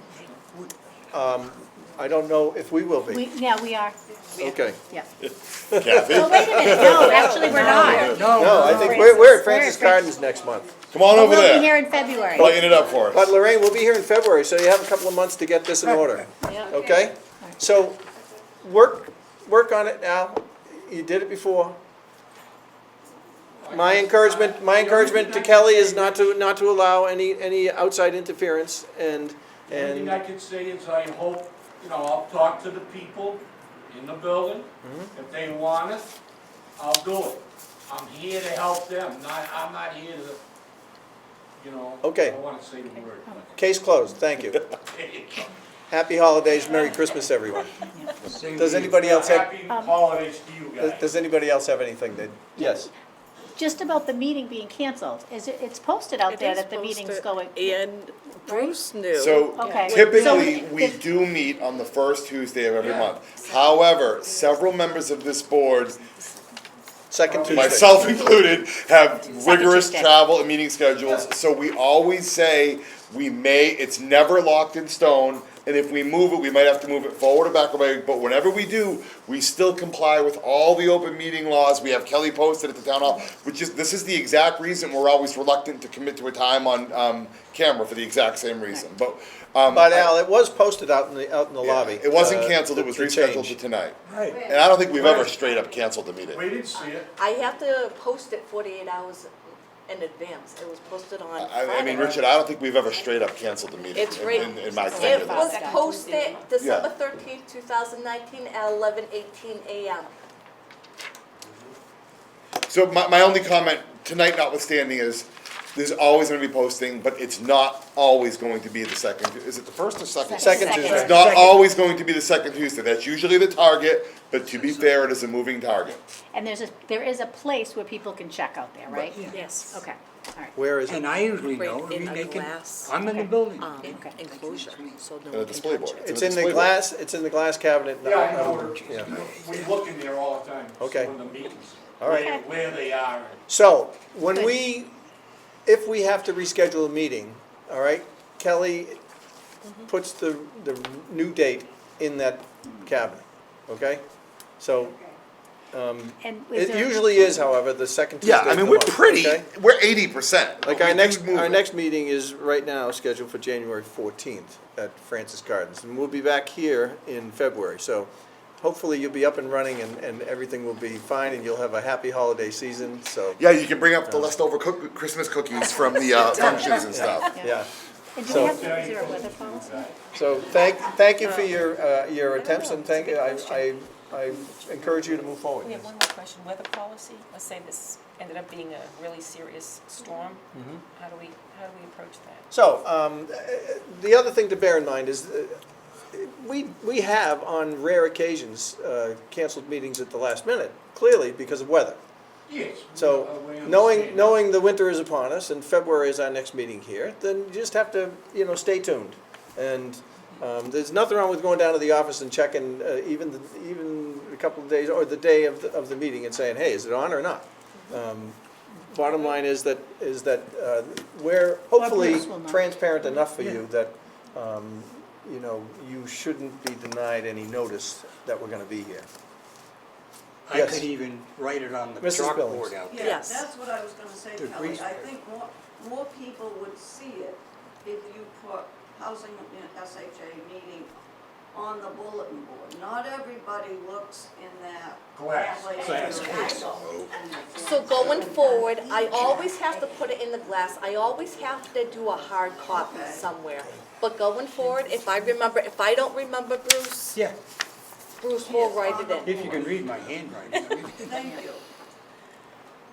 Speaker 1: I don't know if we will be.
Speaker 3: Yeah, we are,
Speaker 1: Okay.
Speaker 3: yeah.
Speaker 4: Kathy,
Speaker 3: Oh, wait a minute, no, actually, we're not.
Speaker 1: No, I think we're at Francis Gardens next month.
Speaker 4: come on
Speaker 3: But
Speaker 4: over
Speaker 3: we'll be
Speaker 4: there.
Speaker 3: here in February.
Speaker 4: Lighten it up for us.
Speaker 1: But Lorraine, we'll be here in February, so you have a couple of months to get this in order, okay? So, work on it now. You did it before. My encouragement to Kelly is not to allow any outside interference, and,
Speaker 7: The only thing I could say is I hope, I'll talk to the people in the building. If they want it, I'll do it. I'm here to help them, I'm not here to,
Speaker 1: Okay.
Speaker 7: I don't wanna say the word.
Speaker 1: case closed, thank you. Happy holidays, Merry Christmas, everyone.
Speaker 6: Same
Speaker 1: Does
Speaker 6: to you.
Speaker 1: anybody else have,
Speaker 7: Happy holidays to you guys.
Speaker 1: does anybody else have anything that, yes?
Speaker 3: Just about the meeting being canceled, it's posted out
Speaker 5: It
Speaker 3: there
Speaker 5: is
Speaker 3: that the meeting's
Speaker 5: posted,
Speaker 3: going.
Speaker 5: And Bruce knew.
Speaker 4: So
Speaker 3: Okay.
Speaker 4: typically,
Speaker 3: So-
Speaker 4: we do meet on the first Tuesday of every month. However, several members of this board,
Speaker 1: Second Tuesday.
Speaker 4: myself included, have rigorous
Speaker 3: Tuesday.
Speaker 4: travel and meeting schedules. So we always say it's never locked in stone. And if we move it, we might have to move it forward or back away. But whenever we do, we still comply with all the open meeting laws. We have Kelly posted at the town hall, this is the exact reason we're always reluctant to commit to a time on camera for the exact same reason. But
Speaker 1: Al, it was posted out in the lobby.
Speaker 4: it wasn't canceled, it was
Speaker 1: the
Speaker 4: rescheduled
Speaker 1: change.
Speaker 4: to tonight.
Speaker 6: Right.
Speaker 4: And I don't think we've ever straight up canceled the meeting.
Speaker 7: We didn't see it.
Speaker 5: I have to post it 48 hours in advance. It was posted on
Speaker 4: I
Speaker 5: Friday.
Speaker 4: mean, Richard, I don't think we've ever straight up canceled the meeting
Speaker 5: It's right.
Speaker 4: in my tenure.
Speaker 5: It was
Speaker 4: there.
Speaker 5: posted December 13th, 2019 at 11:18 a.m.
Speaker 4: So my only comment, tonight notwithstanding, is there's always gonna be posting, but it's not always going to be the second, is it the first or second?
Speaker 1: Second
Speaker 3: Second.
Speaker 1: Tuesday.
Speaker 4: It's not always going to be the second Tuesday. That's usually the target, but to be fair, it is a moving target.
Speaker 3: And there is a place where people can check out there, right?
Speaker 5: Yes.
Speaker 3: Okay, all right.
Speaker 1: Where is it?
Speaker 6: And I usually
Speaker 5: Right
Speaker 6: know, I
Speaker 5: in
Speaker 6: mean,
Speaker 5: a
Speaker 6: they can,
Speaker 5: glass,
Speaker 6: I'm in the
Speaker 3: Okay.
Speaker 6: building.
Speaker 5: Enclosure, so no
Speaker 4: And a
Speaker 5: one can
Speaker 4: display
Speaker 5: touch
Speaker 4: board.
Speaker 5: it.
Speaker 1: It's in the glass, it's in the glass cabinet.
Speaker 7: Yeah, I know,
Speaker 1: Yeah.
Speaker 7: we look in there all the time,
Speaker 1: Okay.
Speaker 7: in the meetings.
Speaker 1: All right.
Speaker 7: Where they are.
Speaker 1: So, if we have to reschedule a meeting, all right, Kelly puts the new date in that cabinet, okay? So,
Speaker 3: And is
Speaker 1: it
Speaker 3: there-
Speaker 1: usually is, however, the second Tuesday
Speaker 4: Yeah,
Speaker 1: of
Speaker 4: I
Speaker 1: the
Speaker 4: mean, we're
Speaker 1: month,
Speaker 4: pretty,
Speaker 1: okay?
Speaker 4: we're 80%.
Speaker 1: Like
Speaker 4: but
Speaker 1: our
Speaker 4: we do
Speaker 1: next,
Speaker 4: move
Speaker 1: our
Speaker 4: it.
Speaker 1: next meeting is right now scheduled for January 14th at Francis Gardens. And we'll be back here in February, so hopefully you'll be up and running and everything will be fine and you'll have a happy holiday season, so,
Speaker 4: Yeah, you can bring up the leftover Christmas cookies from the functions and stuff.
Speaker 1: yeah.
Speaker 3: And do
Speaker 1: So-
Speaker 3: we have, is there a weather policy?
Speaker 1: So thank you for your attempts and I encourage you to move forward.
Speaker 2: We have one more question, weather policy, let's say this ended up being a really serious storm, how do we approach that?
Speaker 1: So, the other thing to bear in mind is, we have on rare occasions canceled meetings at the last minute, clearly because of weather.
Speaker 7: Yes.
Speaker 1: So,
Speaker 7: we understand.
Speaker 1: knowing the winter is upon us and February is our next meeting here, then you just have to, stay tuned. And there's nothing wrong with going down to the office and checking even a couple of days or the day of the meeting and saying, hey, is it on or not? Bottom line is that we're hopefully
Speaker 3: Bruce will know.
Speaker 1: transparent enough for you that you shouldn't be denied any notice that we're going to be here.
Speaker 6: I
Speaker 1: Yes.
Speaker 6: could even write it on the
Speaker 1: Mrs. Billings.
Speaker 6: chalkboard out there.
Speaker 11: Yeah,
Speaker 5: Yes.
Speaker 11: that's what I was gonna say,
Speaker 6: The
Speaker 11: Kelly. I
Speaker 6: Shrewsbury.
Speaker 11: think more people would see it if you put housing, SHA meeting on the bulletin board. Not everybody looks in that.
Speaker 9: Glass.
Speaker 11: Glass.
Speaker 5: So going forward, I always have to put it in the glass. I always have to do a hard copy
Speaker 11: Okay.
Speaker 5: somewhere. But going forward, if I don't remember Bruce,
Speaker 6: Yeah,
Speaker 5: Bruce will write it in.
Speaker 6: if you can read my handwriting.
Speaker 11: Thank you.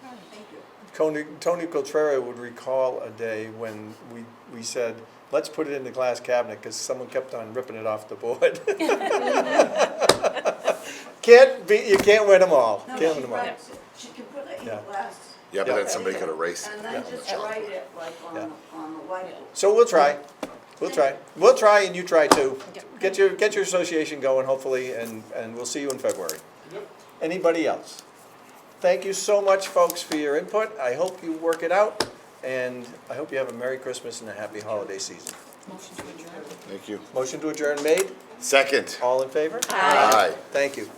Speaker 11: Thank you.
Speaker 1: Tony Coltrera would recall a day when we said, let's put it in the glass cabinet, because someone kept on ripping it off the board. You can't win them all.
Speaker 11: No,
Speaker 1: Can't
Speaker 11: she
Speaker 1: win them all.
Speaker 11: writes it. She can put it in
Speaker 1: Yeah.
Speaker 11: glass.
Speaker 4: Yeah, but then somebody could erase it.
Speaker 11: And then just
Speaker 4: Yeah.
Speaker 11: write it like
Speaker 1: Yeah.
Speaker 11: on the whiteboard.
Speaker 1: So we'll try. We'll try and you try too. Get your association going hopefully, and we'll see you in February.
Speaker 9: Yep.
Speaker 1: Anybody else? Thank you so much, folks, for your input. I hope you work it out, and I hope you have a Merry Christmas and a Happy Holiday season.
Speaker 4: Thank you.
Speaker 1: Motion to adjourn made.
Speaker 4: Second.
Speaker 1: All in favor?
Speaker 4: Aye.
Speaker 1: Thank you.